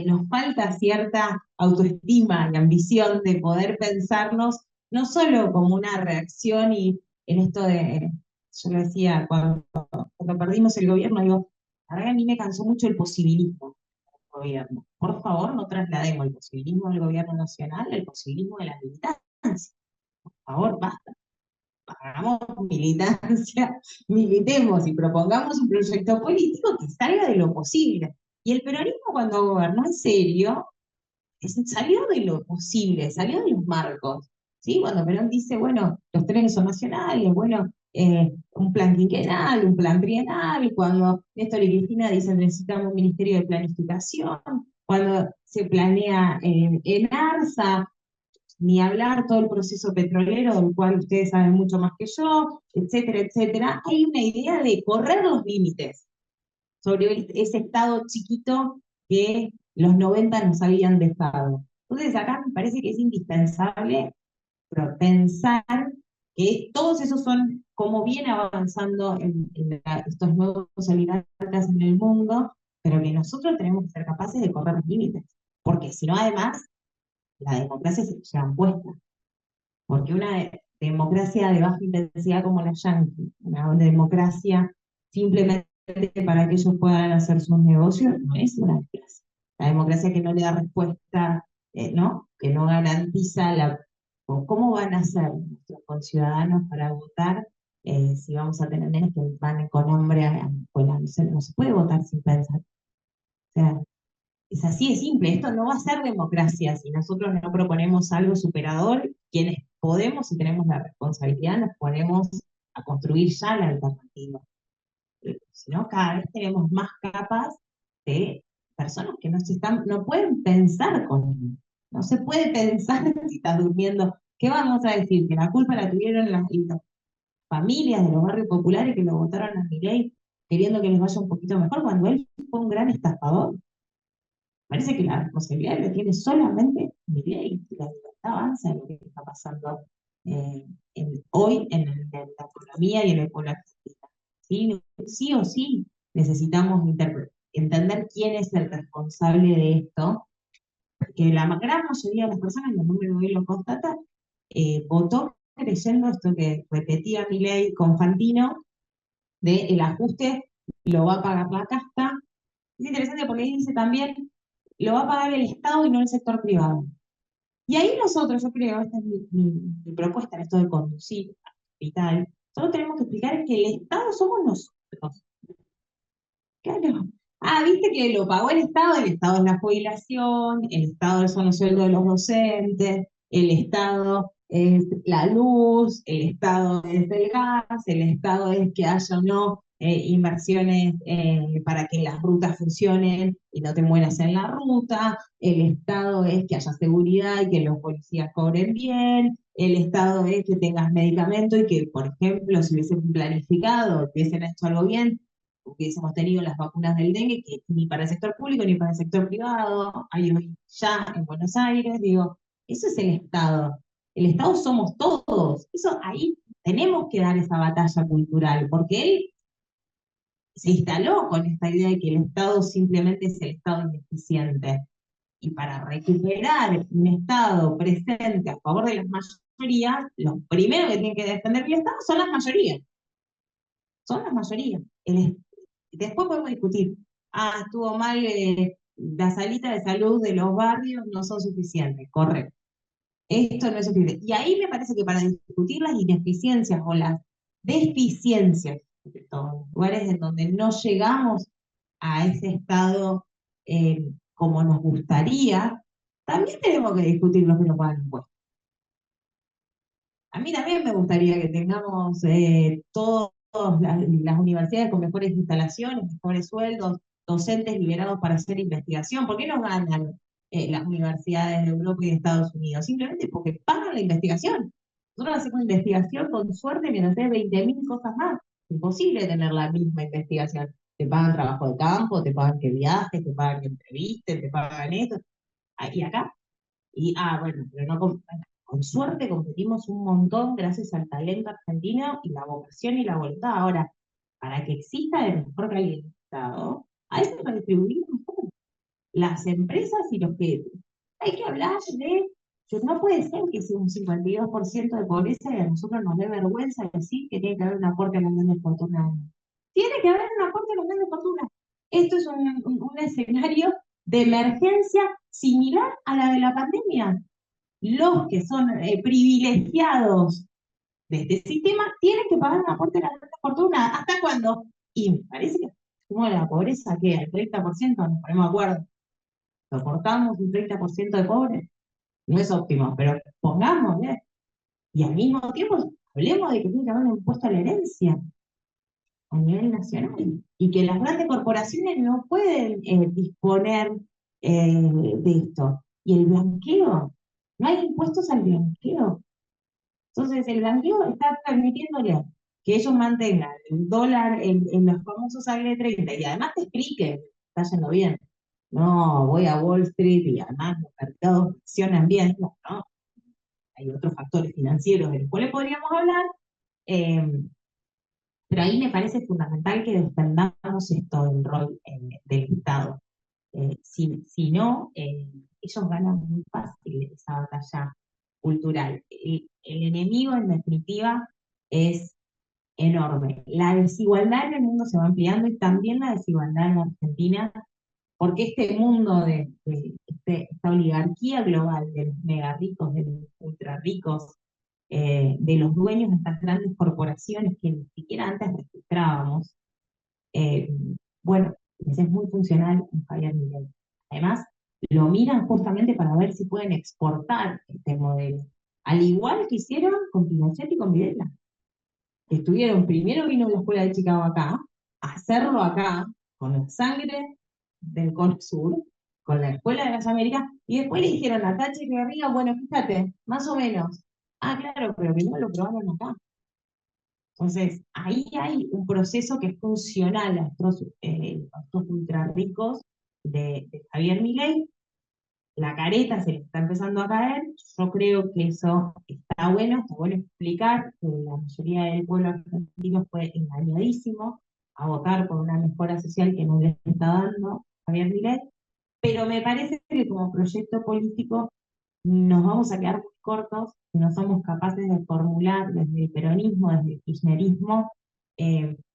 nos falta cierta autoestima y ambición de poder pensarnos no solo como una reacción y en esto de, yo lo decía, cuando perdimos el gobierno, digo, la verdad a mí me cansó mucho el posibilismo del gobierno. Por favor, no traslademos el posibilismo del gobierno nacional al posibilismo de la militancia. Por favor, basta. Hagamos militancia, militemos y propongamos un proyecto político que salga de lo posible. Y el peronismo cuando gobernó en serio, salió de lo posible, salió de los marcos. ¿Sí? Cuando Perón dice, bueno, los trenes son nacionales, bueno, un plan quinquenal, un plan trienal, cuando Néstor y Cristina dicen necesitamos un ministerio de planificación, cuando se planea en ARSA, ni hablar todo el proceso petrolero, del cual ustedes saben mucho más que yo, etcétera, etcétera, hay una idea de correr los límites. sobre ese Estado chiquito que los 90 nos habían dejado. Entonces acá me parece que es indispensable pensar que todos esos son, como viene avanzando estos nuevos oligarcas en el mundo, pero que nosotros tenemos que ser capaces de correr los límites, porque si no, además, la democracia se lleva puesta, porque una democracia de baja intensidad como la yankee, una democracia simplemente para que ellos puedan hacer sus negocios, no es una democracia. La democracia que no le da respuesta, ¿no? Que no garantiza la... ¿Cómo van a hacer nuestros conciudadanos para votar si vamos a tener nenes que van con hambre a la escuela? No se puede votar sin pensar. O sea, es así de simple, esto no va a ser democracia si nosotros no proponemos algo superador, quienes podemos y tenemos la responsabilidad nos ponemos a construir ya la alternativa. Si no, cada vez tenemos más capas de personas que no pueden pensar no se puede pensar si estás durmiendo. ¿Qué vamos a decir? Que la culpa la tuvieron las familias de los barrios populares que lo votaron a Milei queriendo que les vaya un poquito mejor cuando él fue un gran estafador. Parece que la responsabilidad la tiene solamente Milei, y la libertad avanza en lo que está pasando hoy en la economía y en el pueblo argentino. ¿Sí? Sí o sí necesitamos entender quién es el responsable de esto, porque la gran mayoría de las personas, y el número de hoy lo constata, votó creyendo esto que repetía Milei con Fantino, de el ajuste lo va a pagar la casta. Es interesante porque ahí dice también lo va a pagar el Estado y no el sector privado. Y ahí nosotros, yo creo, esta es mi propuesta en esto de conducir y tal, solo tenemos que explicar que el Estado somos nosotros. Claro. Ah, viste que lo pagó el Estado es la jubilación, el Estado son los sueldos de los docentes, el Estado es la luz, el Estado es el gas, el Estado es que haya o no inversiones para que las rutas funcionen y no te mueras en la ruta, el Estado es que haya seguridad y que los policías cobren bien, el Estado es que tengas medicamento y que, por ejemplo, si hubiesen planificado, hubiesen hecho algo bien, hubiésemos tenido las vacunas del dengue, que ni para el sector público ni para el sector privado, hay hoy ya en Buenos Aires, digo, eso es el Estado. El Estado somos todos. Eso ahí tenemos que dar esa batalla cultural, porque él se instaló con esta idea de que el Estado simplemente es el Estado ineficiente. Y para recuperar un Estado presente a favor de las mayorías, los primeros que tienen que defender el Estado son las mayorías. Son las mayorías. Después podemos discutir, estuvo mal, las salitas de salud de los barrios no son suficientes, correcto. Esto no es suficiente. Y ahí me parece que para discutir las ineficiencias o las deficiencias, sobre todo, lugares en donde no llegamos a ese estado como nos gustaría, también tenemos que discutir los que no pagan impuestos. A mí también me gustaría que tengamos todas las universidades con mejores instalaciones, mejores sueldos, docentes liberados para hacer investigación. ¿Por qué no ganan las universidades de Europa y de Estados Unidos? Simplemente porque pagan la investigación. Nosotros hacemos investigación con suerte mientras haces 20.000 cosas más. Imposible tener la misma investigación. Te pagan trabajo de campo, te pagan que viajes, te pagan que entrevistas, te pagan esto. Y acá bueno, pero no con suerte competimos un montón gracias al talento argentino y la vocación y la voluntad. Ahora, para que exista el mejor calidad, hay que redistribuir mejor las empresas y los que... Hay que hablar que no puede ser que sea un 52% de pobreza y a nosotros nos dé vergüenza decir que tiene que haber un aporte a las grandes fortunas. Tiene que haber un aporte a las grandes fortunas. Esto es un escenario de emergencia similar a la de la pandemia. Los que son privilegiados de este sistema tienen que pagar un aporte a la grandes fortunas. ¿Hasta cuándo? Y me parece que como la pobreza que al 30% nos ponemos de acuerdo. Soportamos un 30% de pobres. No es óptimo, pero pongámosle. Y al mismo tiempo hablemos de que tiene que haber un impuesto a la herencia a nivel nacional y que las grandes corporaciones no pueden disponer de esto. Y el blanqueo, no hay impuestos al blanqueo. Entonces el blanqueo está permitiéndole que ellos mantengan el dólar en los famosos AL 30 y además te expliquen, está yendo bien. No, voy a Wall Street y además los mercados funcionan bien. No, no. Hay otros factores financieros de los cuales podríamos hablar, pero ahí me parece fundamental que defendamos esto del rol del Estado. Si no, ellos ganan muy fácil esa batalla cultural. El enemigo, en definitiva, es enorme. La desigualdad en el mundo se va ampliando y también la desigualdad en Argentina, porque este mundo esta oligarquía global de los mega ricos, de los ultra ricos, de los dueños de estas grandes corporaciones que ni siquiera antes registrábamos, eh, bueno, les es muy funcional en Javier Milei. Además, lo miran justamente para ver si pueden exportar este modelo, al igual que hicieron con Pinochet y con Videla, que estuvieron, primero vino la escuela de Chicago acá, a hacerlo acá, con la sangre del Cono Sur, con la escuela de las Américas, y después le dijeron a Thatcher y Garriga, bueno, fíjate, más o menos. Ah, claro, pero primero lo probaron acá. Entonces, ahí hay un proceso que es funcional a estos ultra ricos de Javier Milei. La careta se le está empezando a caer. Yo creo que eso está bueno explicar que la mayoría del pueblo argentino fue engañadísimo a votar por una mejora social que no le está dando Javier Milei, pero me parece que como proyecto político nos vamos a quedar muy cortos si no somos capaces de formular desde el peronismo, desde el kirchnerismo,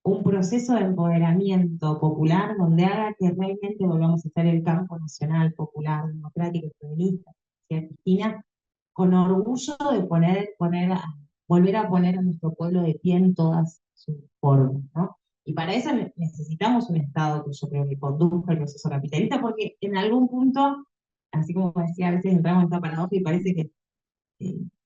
un proceso de empoderamiento popular donde haga que realmente volvamos a ser el campo nacional, popular, democrático, feminista, decía Cristina, con orgullo de volver a poner a nuestro pueblo de pie en todas sus formas, ¿no? Y para eso necesitamos un Estado que yo creo que conduzca el proceso capitalista, porque en algún punto, así como decía, a veces entramos en esta paradoja y parece que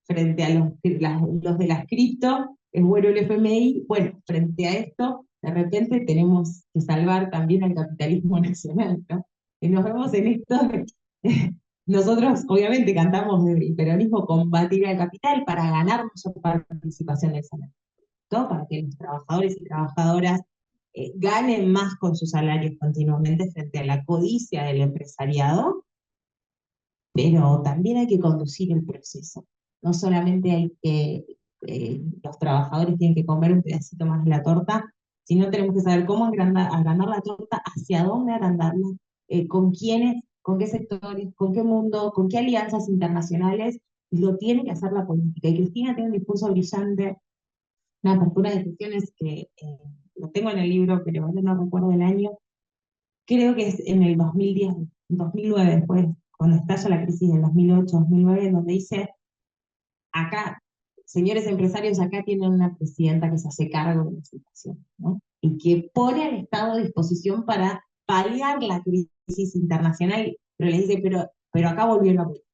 frente a los de las cripto, es bueno el FMI, bueno, frente a esto, de repente tenemos que salvar también al capitalismo nacional, ¿no? Y nos vemos en esto, nosotros obviamente cantamos el peronismo combatir al capital para ganar mayor participación del salario, todo para que los trabajadores y trabajadoras ganen más con sus salarios continuamente frente a la codicia del empresariado, pero también hay que conducir el proceso. No solamente hay que, los trabajadores tienen que comer un pedacito más de la torta, sino tenemos que saber cómo agrandar la torta, hacia dónde agrandarla, con quiénes, con qué sectores, con qué mundo, con qué alianzas internacionales, y lo tiene que hacer la política. Y Cristina tiene un discurso brillante, una apertura de cuestiones que lo tengo en el libro, pero ahora no recuerdo el año, creo que es en el 2010, 2009, después, cuando estalla la crisis del 2008-2009, en donde dice, acá, señores empresarios, acá tienen una presidenta que se hace cargo de la situación, ¿no? Y que pone al Estado a disposición para paliar la crisis internacional, pero le dice, pero acá volvió la política.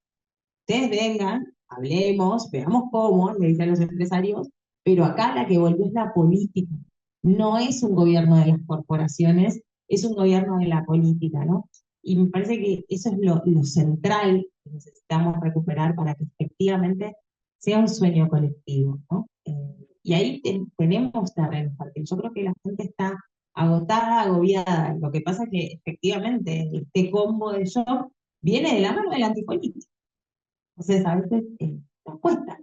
Ustedes vengan, hablemos, veamos cómo, le dicen los empresarios, pero acá la que volvió es la política. No es un gobierno de las corporaciones, es un gobierno de la política, ¿no? Y me parece que eso es lo central que necesitamos recuperar para que efectivamente sea un sueño colectivo, ¿no? Y ahí tenemos terrenos, porque yo creo que la gente está agotada, agobiada. Lo que pasa es que efectivamente este combo de shock viene de la mano de la antipolítica. Entonces, a veces nos cuesta.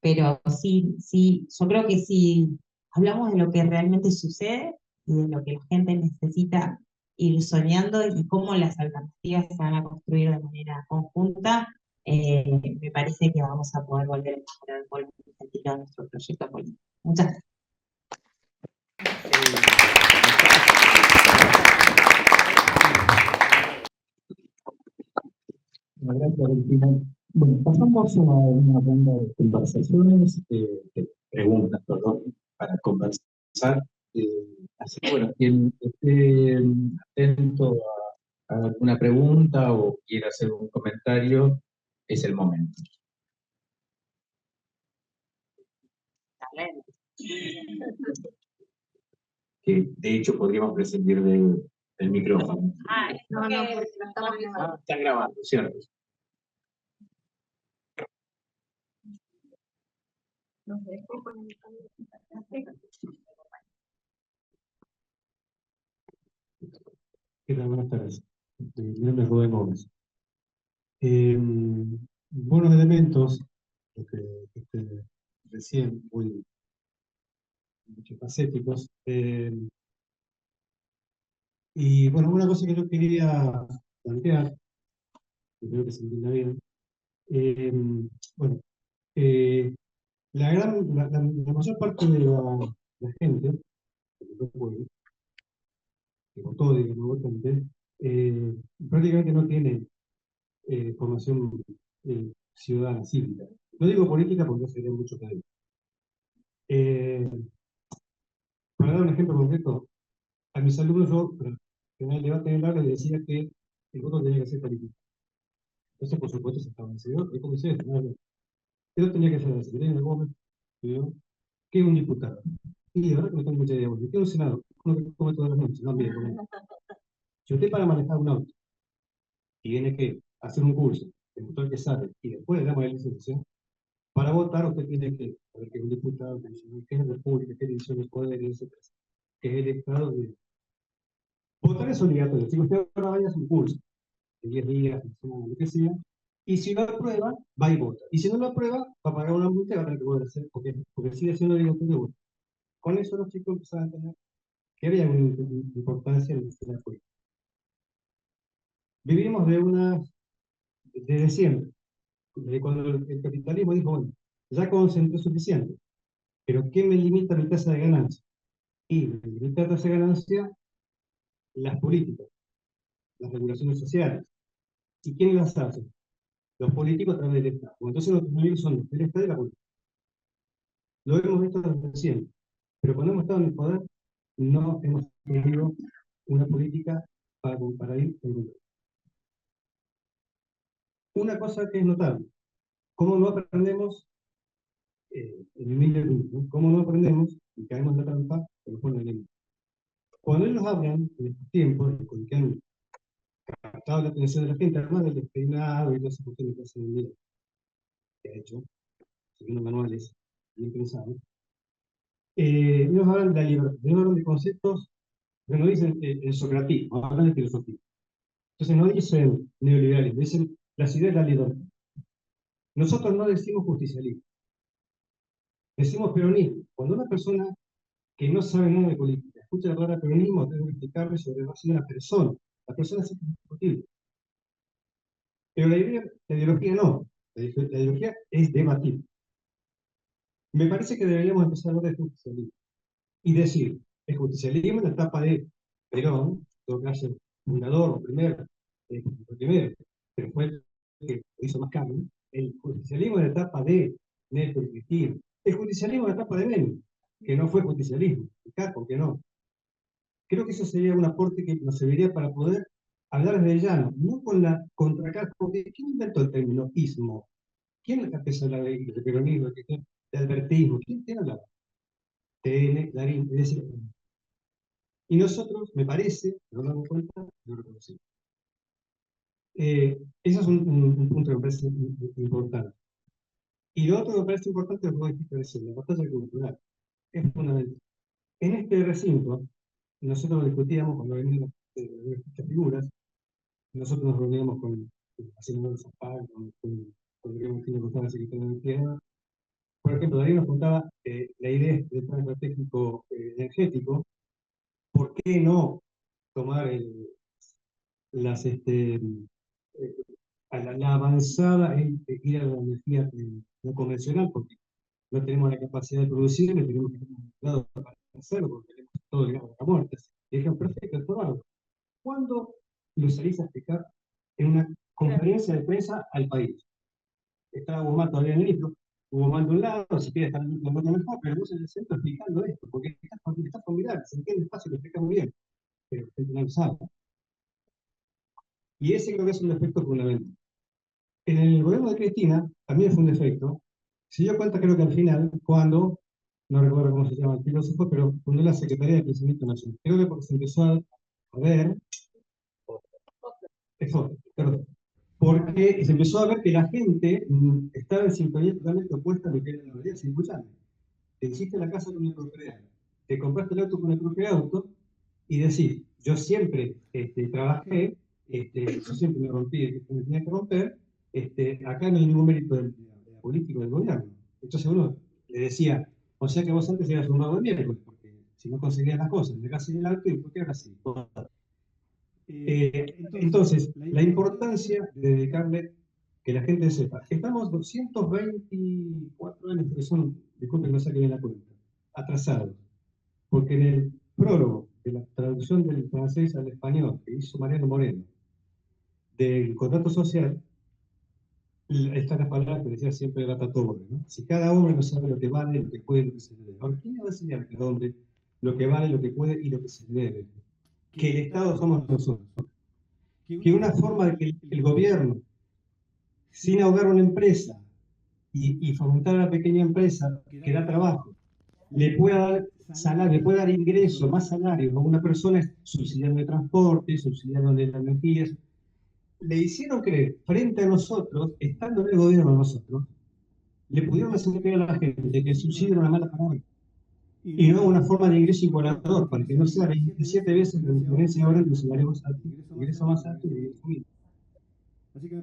Pero sí, sí, yo creo que si hablamos de lo que realmente sucede y de lo que la gente necesita ir soñando y cómo las alternativas se van a construir de manera conjunta, me parece que vamos a poder volver a mejorar el polvo sentido de nuestro proyecto político. Muchas gracias. Gracias, Valentina. Bueno, pasamos a una ronda de conversaciones, de preguntas, perdón, para conversar. Así que, bueno, quien esté atento a alguna pregunta o quiera hacer un comentario, es el momento. Que de hecho podríamos prescindir del micrófono. No, porque lo estamos grabando. Está grabando, ¿cierto? ¿Qué tal? Buenas tardes. Mi nombre es Rubén Gómez. Eh, Buenos elementos, lo que recién, muy multifacéticos. Y bueno, una cosa que yo quería plantear, que creo que se entienda bien, eh, bueno, eh, la mayor parte de la gente, del pueblo, que votó, digamos, votante, eh, prácticamente no tiene formación ciudadana, cívica. No digo política porque sería mucho pedir. Para dar un ejemplo concreto, a mis alumnos yo, en el debate del aula, les decía que el voto tenía que ser político. Entonces, por supuesto, se estaba vencedor. ¿Y cómo se hace? Yo tenía que ser la Secretaría de Gómez, ¿no? ¿Qué es un diputado? Y de verdad que no tengo mucha idea. ¿Qué es un senador? Uno que come todas las noches. No, mire, si usted para manejar un auto tiene que hacer un curso, demostrar que sabe, y después le damos la licencia, para votar usted tiene que saber que es un diputado, que es la República, qué división de poderes, etc. Que es el Estado de... Votar es obligatorio. Si usted ahora vaya a su curso, en 10 días, en semana, lo que sea, y si lo aprueba, va y vota. Y si no lo aprueba, va a pagar una multa y va a tener que volver a hacer, porque sigue siendo obligatorio de voto. Con eso los chicos empezaban a entender que había una importancia en la política. Vivimos desde siempre, desde cuando el capitalismo dijo, bueno, ya concentré suficiente, pero ¿qué me limita mi tasa de ganancia? Y me limita la tasa de ganancia las políticas, las regulaciones sociales. ¿Y quiénes las hacen? Los políticos a través del Estado. Entonces los enemigos son el Estado y la política. Lo hemos visto desde siempre. Pero cuando hemos estado en el poder, no hemos tenido una política para ir en grupo. Una cosa que es notable, ¿cómo no aprendemos en el medio ¿no? ¿Cómo no aprendemos y caemos en la trampa que nos pone el enemigo? Cuando ellos hablan en estos tiempos, con que han captado la atención de la gente, además del despeinado y todas esas cuestiones que hacen en el medio, que ha hecho, siguiendo manuales bien pensados, ellos hablan de la libertad, ellos hablan de conceptos que no dicen el socratismo, hablan de filosofía. Entonces no dicen neoliberalismo, dicen las ideas de la libertad. Nosotros no decimos justicialismo, decimos peronismo. Cuando una persona que no sabe nada de política escucha la palabra peronismo, tengo que explicarle sobre la base de una persona. La persona sí es discutible. Pero la ideología no. La ideología es debatir. Me parece que deberíamos empezar a hablar de justicialismo y decir, el justicialismo en la etapa de Perón, todo caso fundador o primero, pero fue el que hizo más cambio, el justicialismo en la etapa de Néstor y Cristina, el justicialismo en la etapa de Menem, que no fue justicialismo, ¿por qué no? Creo que eso sería un aporte que nos serviría para poder hablar desde el llano, no con la contracara, porque ¿quién inventó el término ismo? ¿Quién empezó a hablar de peronismo, de albertismo? ¿Quién hablaba? TN, Clarín, es decir, y nosotros, me parece, no nos damos cuenta, lo reconocemos. Eso es un punto que me parece importante. Y lo otro que me parece importante es lo que dijiste recién, la batalla cultural. Es fundamental. En este recinto, nosotros lo discutíamos cuando venían estas figuras, nosotros nos reuníamos con el senador Zapal, con el Martínez González, secretario de Tierra. Por ejemplo, Darío nos contaba la idea del plan estratégico energético. ¿Por qué no tomar la avanzada en ir a la energía no convencional? Porque no tenemos la capacidad de producir, no tenemos que estar lado para hacerlo, porque tenemos todo ligado a la muerte. Y dijeron, perfecto, es probable. ¿Cuándo lo salís a explicar en una conferencia de prensa al país? Estaba Guzmán todavía en el libro, Guzmán de un lado, si quiere estar en el mejor, pero vos en el centro explicando esto, porque está formidable, se entiende fácil, lo explica muy bien, pero la gente no lo sabe. Y ese creo que es un defecto fundamental. En el gobierno de Cristina también fue un defecto. Se dio cuenta, creo que al final, cuando, no recuerdo cómo se llama el filósofo, pero fundó la Secretaría de Crecimiento Nacional. Creo que porque se empezó a ver, perdón, porque se empezó a ver que la gente estaba en sintonía totalmente opuesta a lo que era la realidad. Si escuchame, te hiciste la casa con una propiedad, te compraste el auto con el propio auto, y decís, yo siempre trabajé, yo siempre me rompí el que me tenía que romper, acá no hay ningún mérito político del gobierno. Entonces uno le decía, o sea que vos antes eras un mago de miércoles, porque si no conseguías las cosas, dejás el auto y ¿por qué ahora sí? Entonces, la importancia de dedicarle, que la gente sepa, estamos 224 años, que son, disculpen que no saquen bien la cuenta, atrasados, porque en el prólogo de la traducción del francés al español que hizo Mariano Moreno, del contrato social, están las palabras que decía siempre Gata Torre, ¿no? Si cada hombre no sabe lo que vale, lo que puede, lo que se debe. Ahora, ¿quién le va a enseñar a cada hombre lo que vale, lo que puede y lo que se debe? Que el Estado somos nosotros. Que una forma de que el gobierno, sin ahogar una empresa y fomentar a la pequeña empresa que da trabajo, le pueda dar salario, le pueda dar ingreso, más salario a una persona, subsidiando el transporte, subsidiando de las energías. Le hicieron creer frente a nosotros, estando en el gobierno nosotros, le pudieron hacer creer a la gente que el subsidio era una mala palabra y no una forma de ingreso igualador, para que no sea 27 veces la diferencia ahora entre el salario más alto, ingreso más alto y el ingreso mínimo.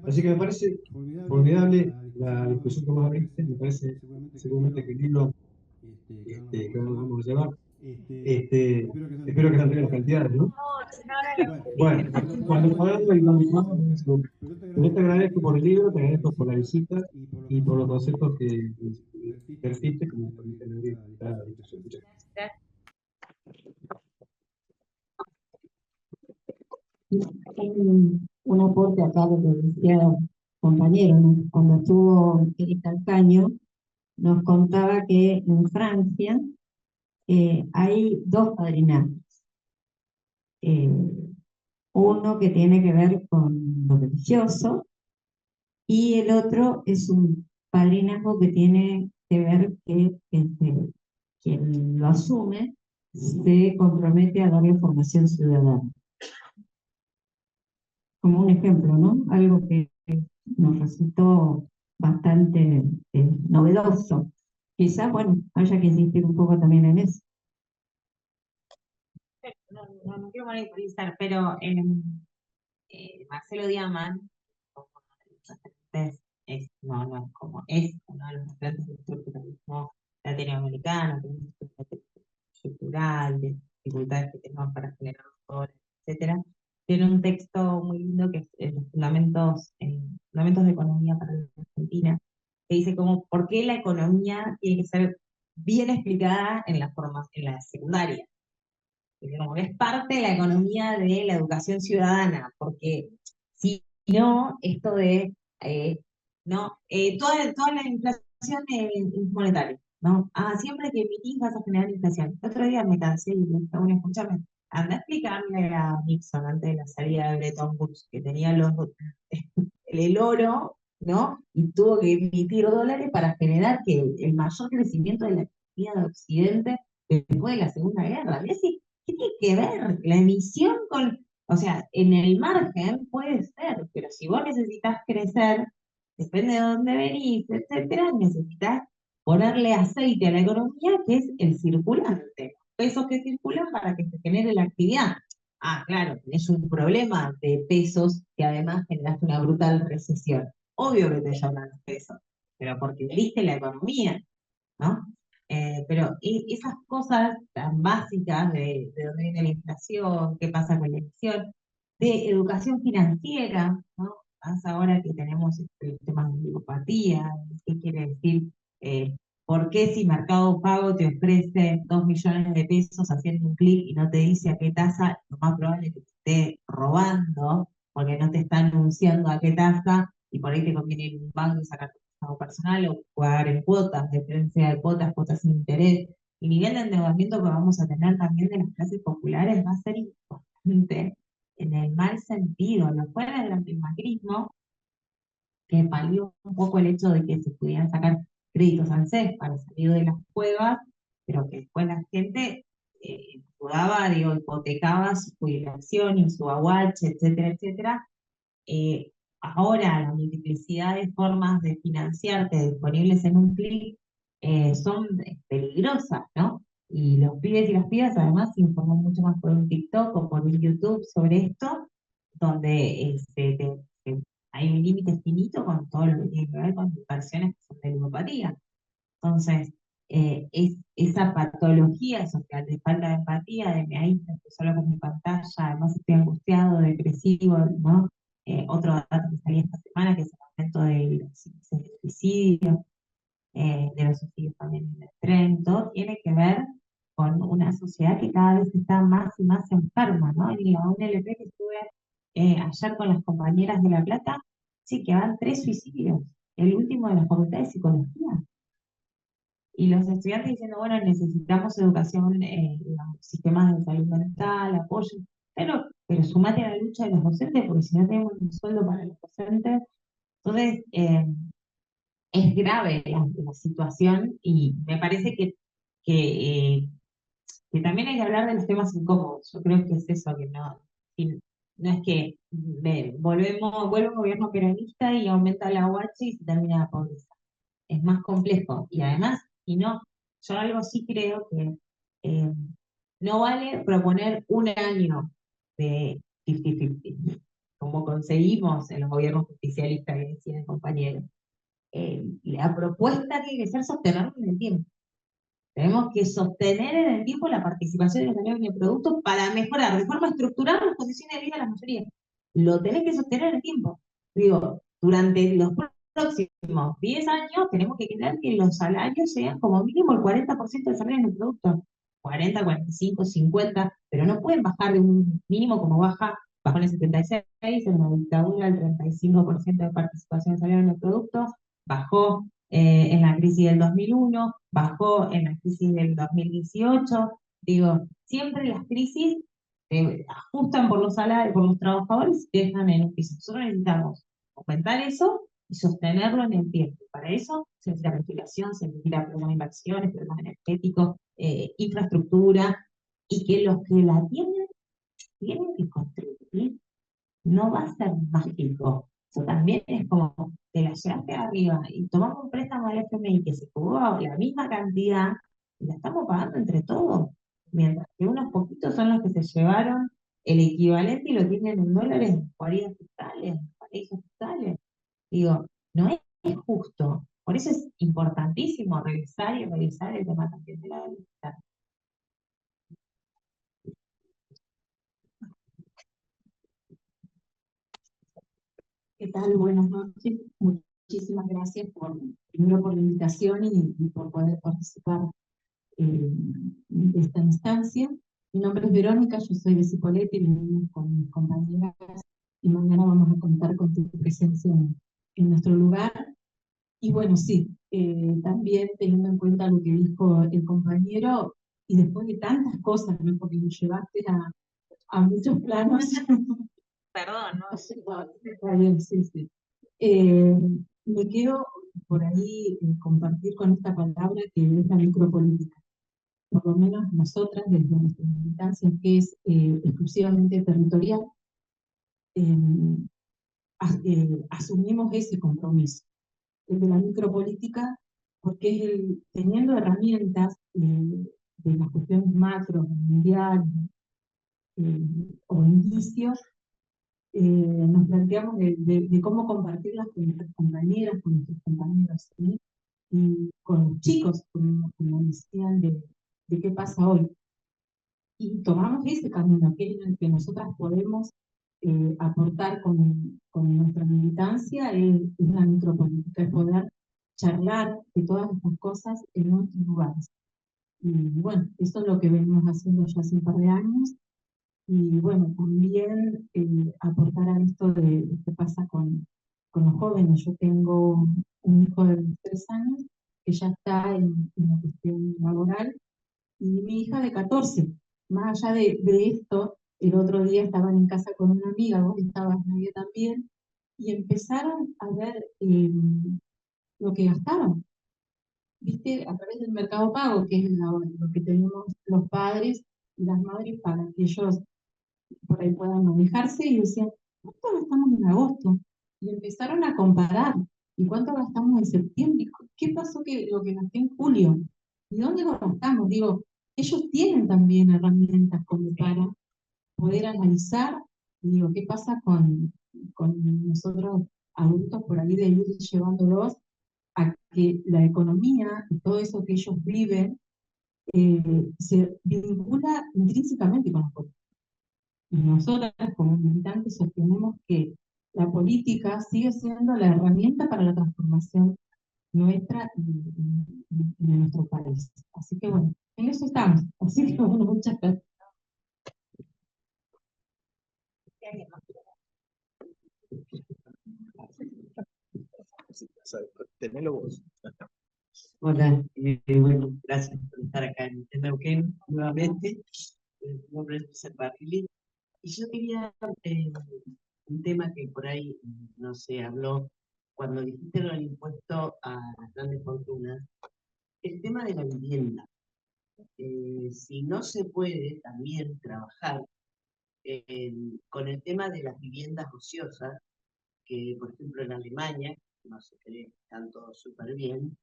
Así que me parece formidable la discusión que vos abriste, me parece seguramente que el libro que ahora nos vamos a llevar, espero que sean las cantidades, ¿no? Bueno, cuando podamos y cuando podamos, pero te agradezco por el libro, te agradezco por la visita y por los conceptos que persiste como permite abrir esta discusión. Muchas gracias. Un aporte acá de lo que decía el compañero, ¿no? Cuando estuvo Erika Alcaño, nos contaba que en Francia hay dos padrinazgos. Uno que tiene que ver con lo religioso y el otro es un padrinazgo que tiene que ver que quien lo asume se compromete a darle formación ciudadana. Como un ejemplo, ¿no? Algo que nos resultó bastante novedoso. Quizás, bueno, haya que insistir un poco también en eso. No quiero monopolizar, pero Marcelo Diamant, como no es como es uno de los grandes del estructuralismo latinoamericano, que es estructural, de dificultades que tenemos para generar valores, etcétera. Tiene un texto muy lindo que es los fundamentos de economía para la Argentina, que dice como por qué la economía tiene que ser bien explicada en en la secundaria. Como que es parte de la economía de la educación ciudadana, porque si no, esto de toda la inflación es monetaria, ¿no? Siempre que emitís vas a generar inflación. El otro día me cansé y me dije, bueno, escúchame, anda a explicarle a Nixon antes de la salida de Bretton Woods, que tenía el oro, ¿no? Y tuvo que emitir dólares para generar que el mayor crecimiento de la economía de Occidente después de la Segunda Guerra. ¿Qué tiene que ver la emisión con, o sea, en el margen puede ser, pero si vos necesitas crecer, depende de dónde venís, etcétera, necesitas ponerle aceite a la economía, que es el circulante, pesos que circulan para que se genere la actividad. Claro, tenés un problema de pesos que además generaste una brutal recesión. Obvio que te lloran los pesos, pero porque viste la economía, ¿no? Pero esas cosas tan básicas de dónde viene la inflación, qué pasa con la inflación, de educación financiera, ¿no? Más ahora que tenemos el tema de ludopatía, qué quiere decir, por qué si Mercado Pago te ofrece 2 millones de pesos haciendo un clic y no te dice a qué tasa, lo más probable es que te esté robando, porque no te está anunciando a qué tasa, y por ahí te conviene ir a un banco y sacar personal o pagar en cuotas, diferencia de cuotas, cuotas sin interés. Y nivel de endeudamiento que vamos a tener también de las clases populares va a ser importante en el mal sentido. Lo fuera durante el macrismo, que palió un poco el hecho de que se pudieran sacar créditos ANSES para salir de las cuevas, pero que después la gente hipotecaba su jubilación y su aguache, etcétera, etcétera, ahora la multiplicidad de formas de financiarte disponibles en un clic son peligrosas, ¿no? Y los pibes y las pibas además se informan mucho más por un TikTok o por un YouTube sobre esto, donde hay un límite finito con todo lo que tiene que ver con inversiones que son de ludopatía. Entonces, esa patología social de falta de empatía, de me aíslo, estoy solo con mi pantalla, además estoy angustiado, depresivo, ¿no? Otro dato que salía esta semana, que es el aumento de los índices de suicidio, de los suicidios también en el tren, todo tiene que ver con una sociedad que cada vez está más y más enferma, ¿no? En la UNLP que estuve ayer con las compañeras de La Plata, sí que van 3 suicidios, el último de la Facultad de Psicología. Y los estudiantes diciendo, bueno, necesitamos educación, digamos, sistemas de salud mental, apoyo, pero sumate a la lucha de los docentes, porque si no tenemos un sueldo para los docentes, entonces es grave la situación y me parece que, eh, que también hay que hablar de los temas incómodos. Yo creo que es eso, que no es que vuelve un gobierno peronista y aumenta la UH y se termina la pobreza. Es más complejo. Y además, si no, yo algo sí creo que eh, no vale proponer un año de 50-50, como conseguimos en los gobiernos justicialistas que decían compañeros. La propuesta tiene que ser sostenerlo en el tiempo. Tenemos que sostener en el tiempo la participación de los salarios en el producto para mejorar de forma estructural las condiciones de vida de la mayoría. Lo tenés que sostener en el tiempo. Digo, durante los próximos 10 años tenemos que querer que los salarios sean como mínimo el 40% del salario en el producto. 40, 45, 50, pero no pueden bajar de un mínimo como bajó en el 76, en la dictadura el 35% de participación del salario en el producto, bajó en la crisis del 2001, bajó en la crisis del 2018. Digo, siempre las crisis ajustan por los salarios, por los trabajadores y dejan en un piso. Nosotros necesitamos aumentar eso y sostenerlo en el tiempo. Para eso se necesita ventilación, se necesita programas de inversiones, programas energéticos, infraestructura, y que los que la tienen que construir. No va a ser mágico. Eso también es como, te la llevaste arriba y tomamos un préstamo del FMI que se jugó la misma cantidad y la estamos pagando entre todos. Mientras que unos poquitos son los que se llevaron el equivalente y lo tienen en dólares en guaridas fiscales, en paraísos fiscales. Digo, no es justo. Por eso es importantísimo revisar y revisar el tema también de la deuda. ¿Qué tal? Buenas noches. Muchísimas gracias primero por la invitación y por poder participar de esta instancia. Mi nombre es Verónica, yo soy de Cipolletti, venimos con mis compañeras y mañana vamos a contar con tu presencia en nuestro lugar. Y bueno, sí, también teniendo en cuenta lo que dijo el compañero, y después de tantas cosas, ¿no? Porque nos llevaste a muchos planos. Perdón, ¿no? Está bien, sí, sí. Eh, Me quedo por ahí compartir con esta palabra que es la micropolítica. Por lo menos nosotras, desde nuestra militancia, que es exclusivamente territorial, eh, asumimos ese compromiso, el de la micropolítica, porque es teniendo herramientas de las cuestiones macro, mundiales o indicios, nos planteamos de cómo compartirlas con nuestras compañeras, con nuestros compañeros, ¿sí? Y con los chicos, como decían, de qué pasa hoy. Y tomamos ese camino, que es en el que nosotras podemos aportar con nuestra militancia, es la micropolítica, es poder charlar de todas estas cosas en otros lugares. Y bueno, eso es lo que venimos haciendo ya hace un par de años. Y bueno, también aportar a esto de qué pasa con los jóvenes. Yo tengo un hijo de 3 años que ya está en la cuestión laboral y mi hija de 14. Más allá de esto, el otro día estaban en casa con una amiga, vos estabas ahí también, y empezaron a ver lo que gastaban, ¿viste? A través del Mercado Pago, que es lo que tenemos los padres y las madres para que ellos por ahí puedan manejarse, y decían, ¿cuánto gastamos en agosto? y empezaron a comparar. ¿Y cuánto gastamos en septiembre? ¿Qué pasó que lo que gasté en julio? ¿Y dónde lo gastamos? Digo, ellos tienen también herramientas como para poder analizar, y digo, ¿qué pasa con nosotros adultos por ahí de ir llevándolos a que la economía y todo eso que ellos viven se vincula intrínsecamente con la política? Y nosotras como militantes sostenemos que la política sigue siendo la herramienta para la transformación nuestra y de nuestro país. Así que bueno, en eso estamos. Así que bueno, muchas gracias. Tenelo vos. Hola, bueno, gracias por estar acá en Neuquén nuevamente. Mi nombre es José Barrili. Y yo quería un tema que por ahí no se habló cuando dijiste lo del impuesto a las grandes fortunas, el tema de la vivienda. Si no se puede también trabajar con el tema de las viviendas ociosas, que por ejemplo en Alemania, no se cree que están todos súper bien,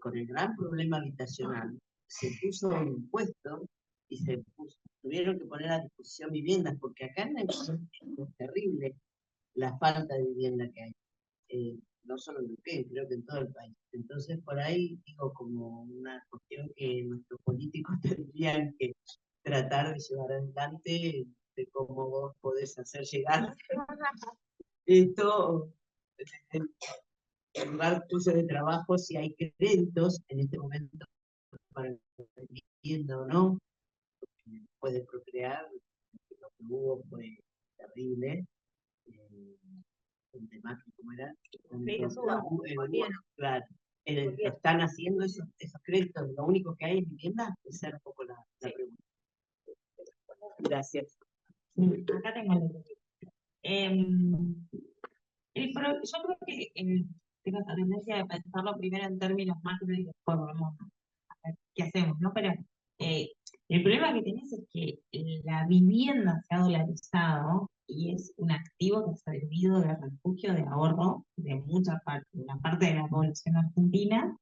con el gran problema habitacional, se puso un impuesto y tuvieron que poner a disposición viviendas, porque acá en el es terrible la falta de vivienda que hay. No solo en Neuquén, creo que en todo el país. Entonces, por ahí digo como una cuestión que nuestros políticos tendrían que tratar de llevar adelante, de cómo vos podés hacer llegar esto en lugar tuyo de trabajo, si hay créditos en este momento para la vivienda o no, puede procrear. Lo que hubo fue terrible. El tema, ¿cómo era? Claro, lo están haciendo esos créditos, lo único que hay en vivienda. Esa era un poco la pregunta. Gracias. Acá tengo yo creo que tengo esta tendencia de pensarlo primero en términos macro y después vamos a ver qué hacemos, ¿no? Pero el problema que tenés es que la vivienda se ha dolarizado y es un activo que ha servido de refugio, de ahorro de una parte de la población argentina,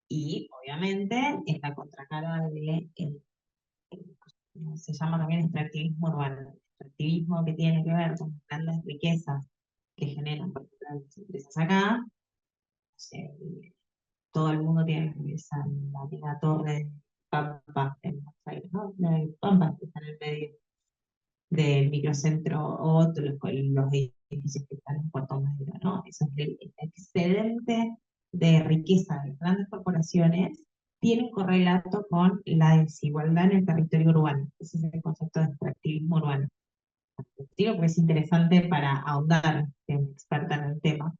y obviamente es la contracara de se llama también extractivismo urbano, el extractivismo que tiene que ver con las grandes riquezas que generan, por ejemplo, las empresas acá. Todo el mundo tiene esa la torre de Pampa en Buenos Aires, ¿no? La de Pampa, que está en el medio del microcentro, o otros, los edificios que están en Puerto Madero, ¿no? Eso es el excedente de riqueza de las grandes corporaciones, tiene un correlato con la desigualdad en el territorio urbano. Ese es el concepto de extractivismo urbano. Digo porque es interesante para ahondar, que es experta en el tema.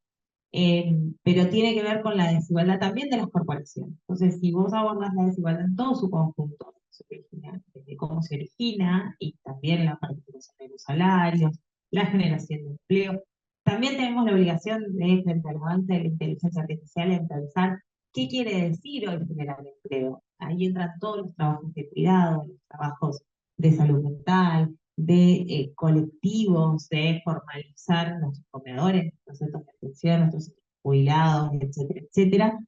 Pero tiene que ver con la desigualdad también de las corporaciones. Entonces, si vos abordas la desigualdad en todo su conjunto, desde cómo se origina y también la participación de los salarios, la generación de empleo, también tenemos la obligación de, frente al avance de la inteligencia artificial, de pensar qué quiere decir hoy generar empleo. Ahí entran todos los trabajos de cuidado, los trabajos de salud mental, de colectivos, de formalizar nuestros comedores, nuestros centros de atención, nuestros jubilados, etcétera, etcétera.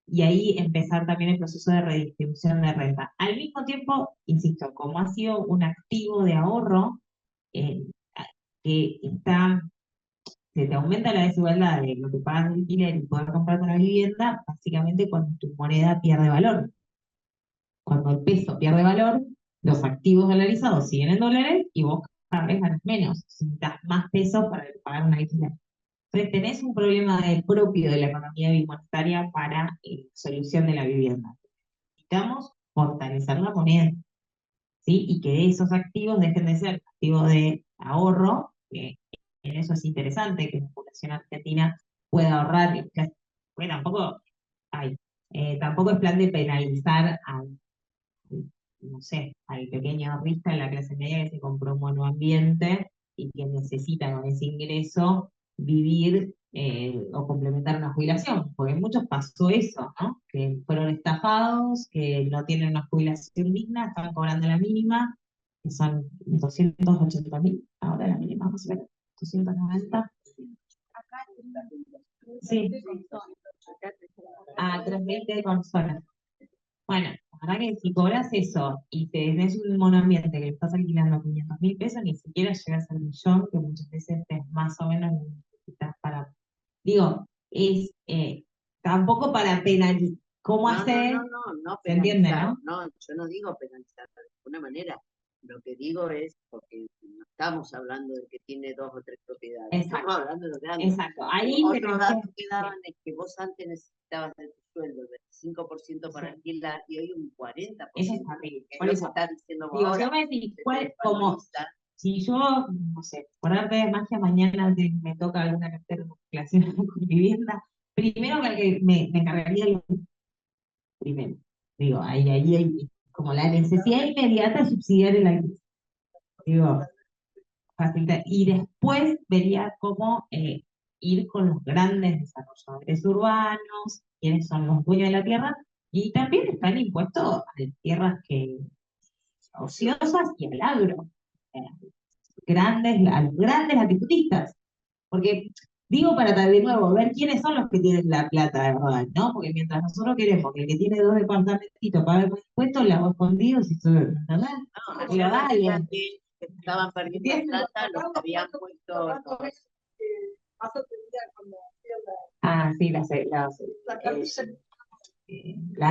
Y ahí empezar también el proceso de redistribución de renta. Al mismo tiempo, insisto, como ha sido un activo de ahorro, eh, que se te aumenta la desigualdad de lo que pagas de alquiler y poder comprar una vivienda, básicamente cuando tu moneda pierde valor. Cuando el peso pierde valor, los activos dolarizados siguen en dólares y vos cada vez ganas menos, necesitas más pesos para pagar una alquiler. Entonces tenés un problema propio de la economía bimonetaria para la solución de la vivienda. Necesitamos fortalecer la moneda, ¿sí? Y que esos activos dejen de ser activos de ahorro, que en eso es interesante que la población argentina pueda ahorrar, bueno, tampoco es plan de penalizar no sé, al pequeño ahorrista en la clase media que se compró un monoambiente y que necesita con ese ingreso vivir o complementar una jubilación, porque muchos pasó eso, ¿no? Que fueron estafados, que no tienen una jubilación digna, estaban cobrando la mínima, que son 280.000, ahora la mínima, más o menos, 290. Acá Sí. A 320 personas. Bueno, la verdad que si cobras eso y tenés un monoambiente que le estás alquilando 500.000 pesos, ni siquiera llegas al millón, que muchas veces es más o menos lo que necesitas para. Digo, es tampoco para penalizar. ¿Cómo hacer? No ¿Se entiende, penalizar. no? No, yo no digo penalizar de ninguna manera. Lo que digo es, porque no estamos hablando de que tiene 2 o 3 propiedades, Exacto. estamos hablando de los grandes. Exacto. Ahí Otro dato que daban es que vos antes necesitabas de tu sueldo el 25% para Sí. alquilar y hoy un 40%. Eso está bien. Que Por no eso, se está diciendo vos digo, ahora. yo me decís, Se ¿cuál, como, desvaloriza. si yo, no sé, por arte de magia, mañana me toca alguna cartera relacionada con vivienda, primero que me encargaría de primero. Digo, ahí hay como la necesidad inmediata de subsidiar el alquiler. Digo, facilitar. Y después vería cómo ir con los grandes desarrolladores urbanos, quienes son los dueños de la tierra, y también están impuestos a las tierras ociosas y al agro. Eh, a los grandes latifundistas. Porque digo para de nuevo, ver quiénes son los que tienen la plata de verdad, ¿no? Porque mientras nosotros queremos que el que tiene 2 departamentitos pague los impuestos, la hago escondido, si soy, ¿verdad? No, Y la da alguien. que estaban perdiendo plata, los que habían puesto Ah, sí, la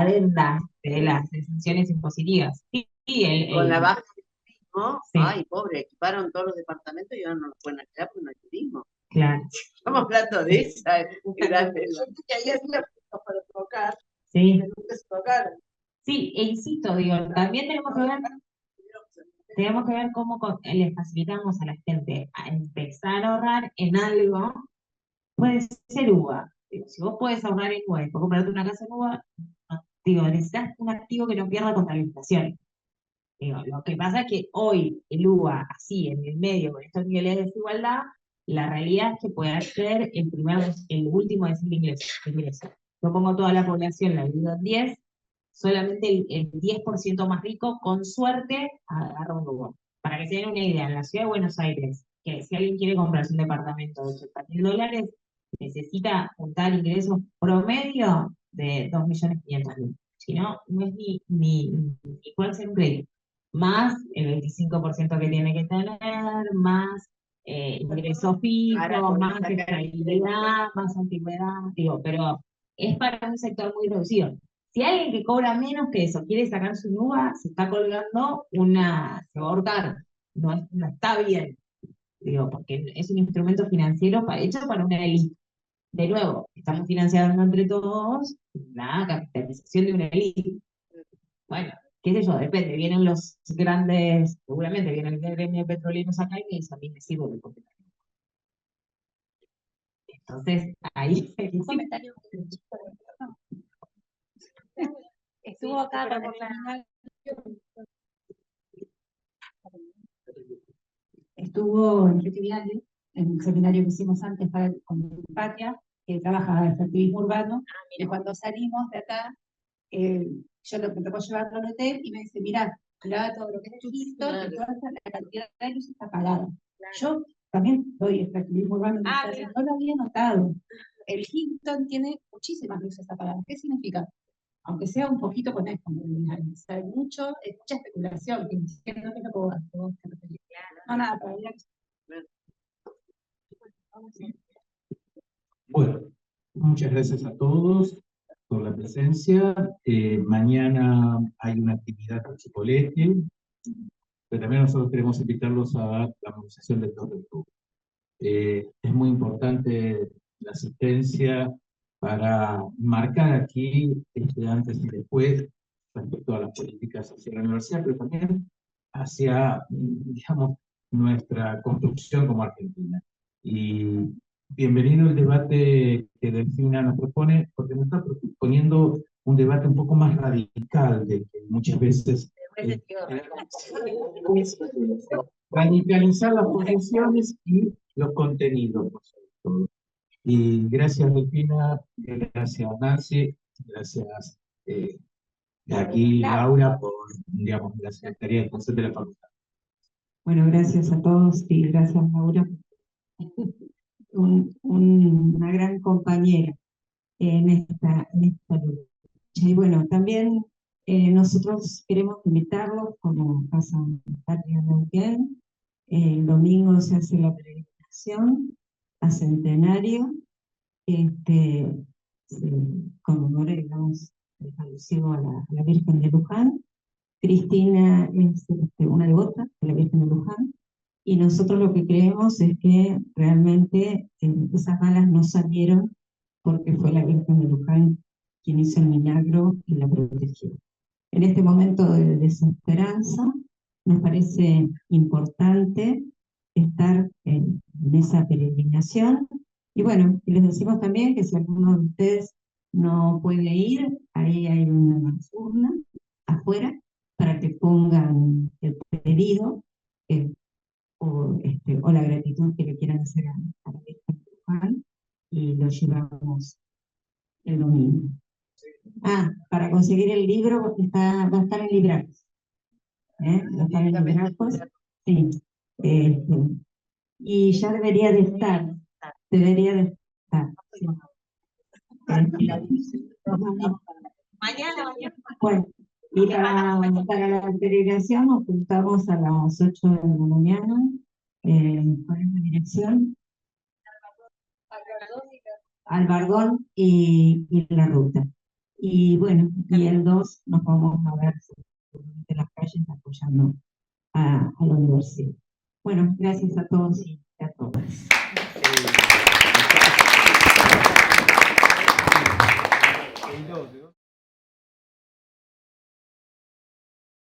adenda de las exenciones impositivas. Sí, con la baja del turismo. Sí. Ay, pobre, equiparon todos los departamentos y ahora no los pueden alquilar porque no hay turismo. Claro. Estamos hablando de esa grande. Que ahí hacía para tocar, Sí. que nunca se tocaron. Sí, e insisto, digo, también tenemos que ver cómo le facilitamos a la gente a empezar a ahorrar en algo. Puede ser UVA. Digo, si vos podés ahorrar en UVA y después comprarte una casa en UVA, digo, necesitas un activo que no pierda contra la inflación. Digo, lo que pasa es que hoy el UVA, así, en el medio, con estos niveles de desigualdad, la realidad es que puede ser el último decil de ingreso. Yo pongo toda la población, la divido en 10, solamente el 10% más rico, con suerte, agarra un UVA. Para que se den una idea, en la ciudad de Buenos Aires, que si alguien quiere comprarse un departamento de $80.000, necesita juntar ingresos promedio de 2.500.000. Si no, no es ni puede ser un crédito. Más el 25% que tiene que tener, más ingresos fijos, más estabilidad, más antigüedad, digo, pero es para un sector muy reducido. Si hay alguien que cobra menos que eso quiere sacar su UVA, se está colgando se va a ahorcar, no está bien, digo, porque es un instrumento financiero hecho para una élite. De nuevo, estamos financiando entre todos la capitalización de una élite. Bueno, qué sé yo, depende, vienen los grandes, seguramente vienen el gremio de petroleros acá y me dicen, a mí me sirve el comentario. Entonces, ahí un comentario. Estuvo acá con el seminario. Estuvo en Retiviale, en el seminario que hicimos antes con Patria, que trabaja en activismo urbano, y cuando salimos de acá, yo me tocó llevarlo al hotel y me dice, mirá todo lo que es el Hilton, y toda la cantidad de luz está apagada. Yo también doy extractivismo urbano, no lo había notado. El Hilton tiene muchísimas luces apagadas. ¿Qué significa? Aunque sea un poquito con esto, hay mucha especulación, que no te lo puedo referir. No, nada, para ir Bueno, muchas gracias a todos por la presencia. Mañana hay una actividad con Chipolete, pero también nosotros queremos invitarlos a la movilización del 2 de octubre. Es muy importante la asistencia para marcar aquí este antes y después respecto a las políticas hacia la universidad, pero también hacia, digamos, nuestra construcción como Argentina. Y bienvenido el debate que Delfina nos propone, porque nos está proponiendo un debate un poco más radical de que muchas veces radicalizar las posiciones y los contenidos, por sobre todo. Y gracias Delfina, gracias Nancy, gracias aquí Laura por, digamos, la Secretaría de Extensión de la Facultad. Bueno, gracias a todos y gracias Laura una gran compañera en esta lucha. Y bueno, también nosotros queremos invitarlos, como pasa en Patria Neuquén, el domingo se hace la peregrinación a Centenario, se conmemora, digamos, alusivo a la Virgen de Luján. Cristina es una devota de la Virgen de Luján, y nosotros lo que creemos es que realmente esas balas no salieron porque fue la Virgen de Luján quien hizo el milagro y la protegió. En este momento de desesperanza, nos parece importante estar en esa peregrinación. Y bueno, y les decimos también que si alguno de ustedes no puede ir, ahí hay una urna afuera para que pongan el pedido o la gratitud que le quieran hacer a la Virgen de Luján, y lo llevamos el domingo. Para conseguir el libro va a estar en Libracos. Va a estar en Libracos, sí. Y ya debería de estar. Sí. Mañana. Bueno, y para la peregrinación nos juntamos a las 8 de la mañana. ¿Cuál es la dirección? Albardón y la ruta. Y bueno, y el 2 nos vamos a ver de las calles apoyando a la universidad. Bueno, gracias a todos y a todas.